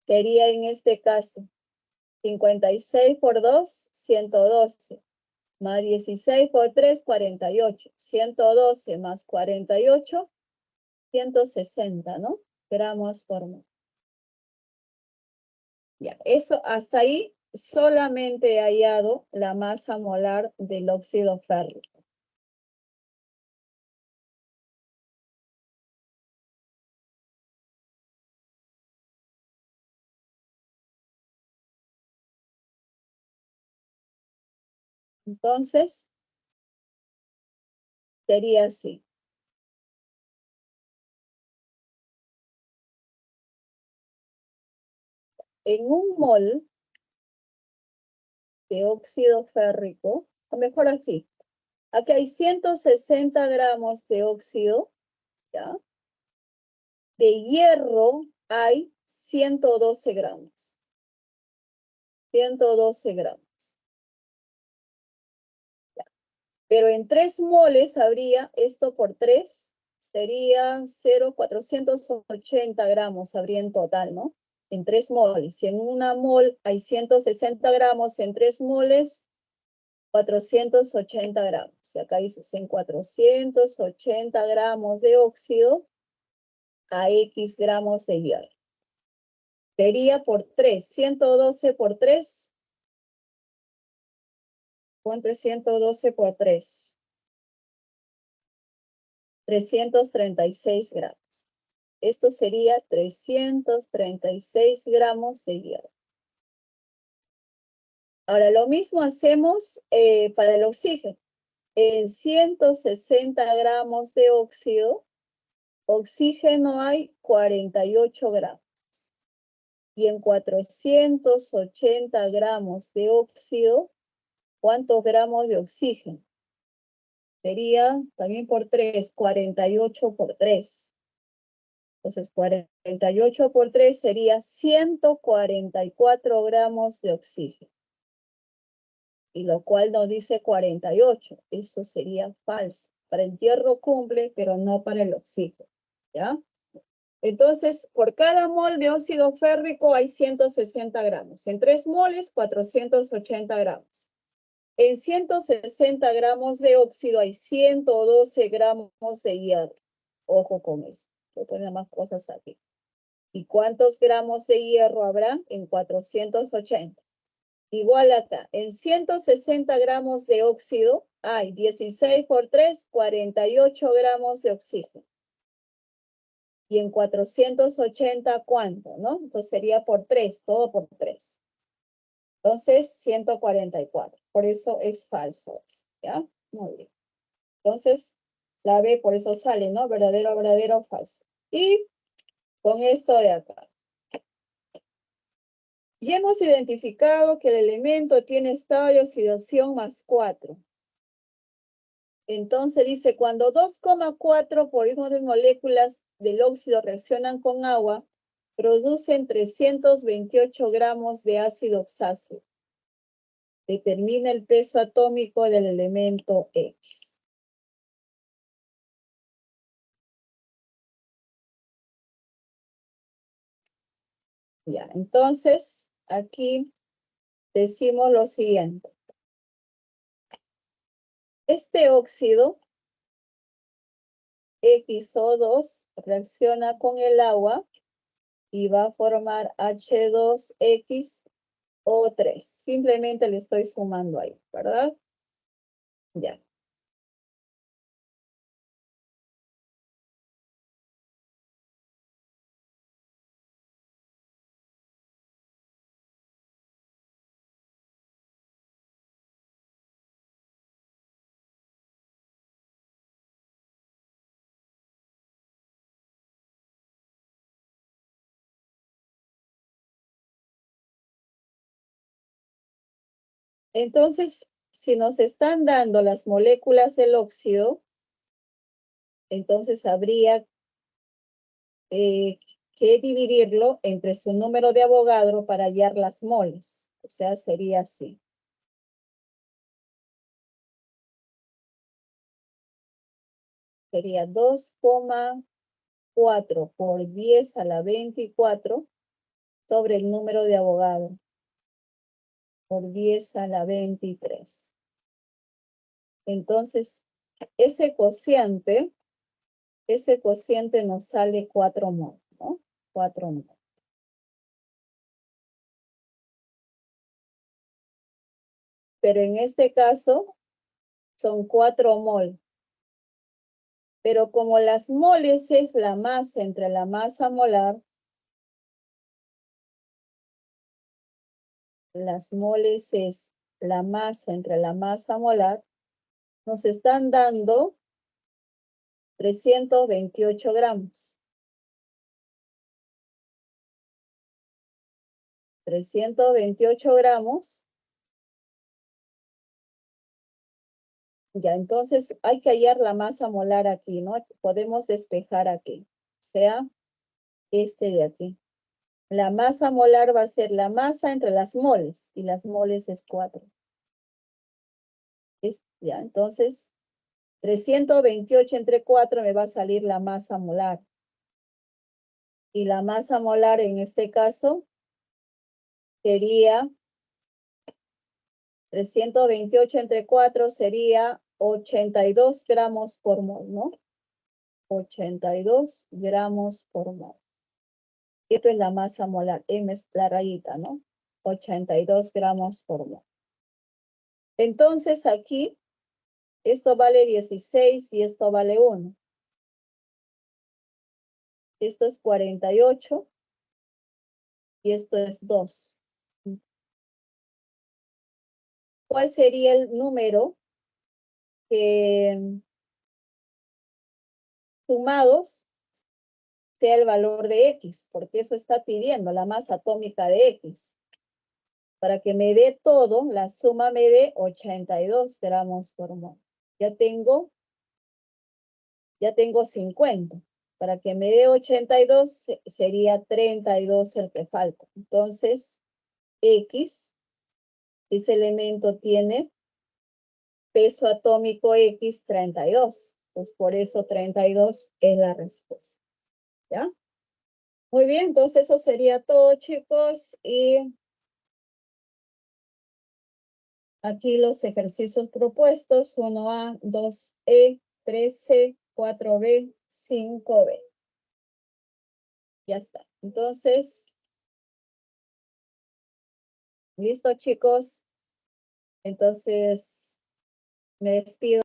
Sería en este caso 56 por 2, 112. Más 16 por 3, 48. 112 más 48, 160, ¿no? Gramos por mol. Ya, eso hasta ahí solamente he hallado la masa molar del óxido férrico. Entonces, sería así. En un mol de óxido férrico, o mejor así, aquí hay 160 gramos de óxido, ¿ya? De hierro hay 112 gramos. 112 gramos. ¿Ya? Pero en 3 moles habría, esto por 3, sería 0,480 gramos habría en total, ¿no? En 3 moles. Si en una mol hay 160 gramos, en 3 moles, 480 gramos. Y acá dice en 480 gramos de óxido a X gramos de hierro. Sería por 3, 112 por 3. ¿Cuánto es 112 por 3? 336 gramos. Esto sería 336 gramos de hierro. Ahora, lo mismo hacemos para el oxígeno. En 160 gramos de óxido, oxígeno hay 48 gramos. Y en 480 gramos de óxido, ¿cuántos gramos de oxígeno? Sería también por 3, 48 por 3. Entonces, 48 por 3 sería 144 gramos de oxígeno. Y lo cual nos dice 48. Eso sería falso. Para el hierro cumple, pero no para el oxígeno. ¿Ya? Entonces, por cada mol de óxido férrico hay 160 gramos. En 3 moles, 480 gramos. En 160 gramos de óxido hay 112 gramos de hierro. Ojo con eso. Voy a poner más cosas aquí. ¿Y cuántos gramos de hierro habrá? En 480. Igual acá. En 160 gramos de óxido hay 16 por 3, 48 gramos de oxígeno. Y en 480, ¿cuánto? ¿No? Entonces sería por 3, todo por 3. Entonces, 144. Por eso es falso. ¿Ya? Muy bien. Entonces, la B por eso sale, ¿no? Verdadero, verdadero, falso. Y con esto de acá. Ya hemos identificado que el elemento tiene estado de oxidación más 4. Entonces dice, cuando 2,4 por ismo de moléculas del óxido reaccionan con agua, producen 328 gramos de ácido oxáceo. Determina el peso atómico del elemento X. Ya, entonces, aquí decimos lo siguiente. Este óxido, XO2, reacciona con el agua y va a formar H2XO3. Simplemente le estoy sumando ahí, ¿verdad? Ya. Entonces, si nos están dando las moléculas del óxido, entonces habría que dividirlo entre su número de Avogadro para hallar las moles. O sea, sería así. Sería 2,4 por 10 a la 24 sobre el número de Avogadro por 10 a la 23. Entonces, ese cociente nos sale 4 mol, ¿no? 4 mol. Pero en este caso son 4 mol. Pero como las moles es la masa entre la masa molar, las moles es la masa entre la masa molar, nos están dando 328 gramos. 328 gramos. Ya, entonces hay que hallar la masa molar aquí, ¿no? Podemos despejar aquí, o sea, este de aquí. La masa molar va a ser la masa entre las moles, y las moles es 4. Ya, entonces, 328 entre 4 me va a salir la masa molar. Y la masa molar en este caso sería 328 entre 4 sería 82 gramos por mol, ¿no? 82 gramos por mol. Esto es la masa molar, M es la rayita, ¿no? 82 gramos por mol. Entonces aquí, esto vale 16 y esto vale 1. Esto es 48 y esto es 2. ¿Cuál sería el número que sumados sea el valor de X? Porque eso está pidiendo la masa atómica de X. Para que me dé todo, la suma me dé 82 gramos por mol. Ya tengo 50. Para que me dé 82 sería 32 el que falta. Entonces, X, ese elemento tiene peso atómico X 32. Pues por eso 32 es la respuesta. ¿Ya? Muy bien, entonces eso sería todo, chicos. Y aquí los ejercicios propuestos: 1A, 2E, 3C, 4B, 5B. Ya está. Entonces, listo, chicos. Entonces, me despido.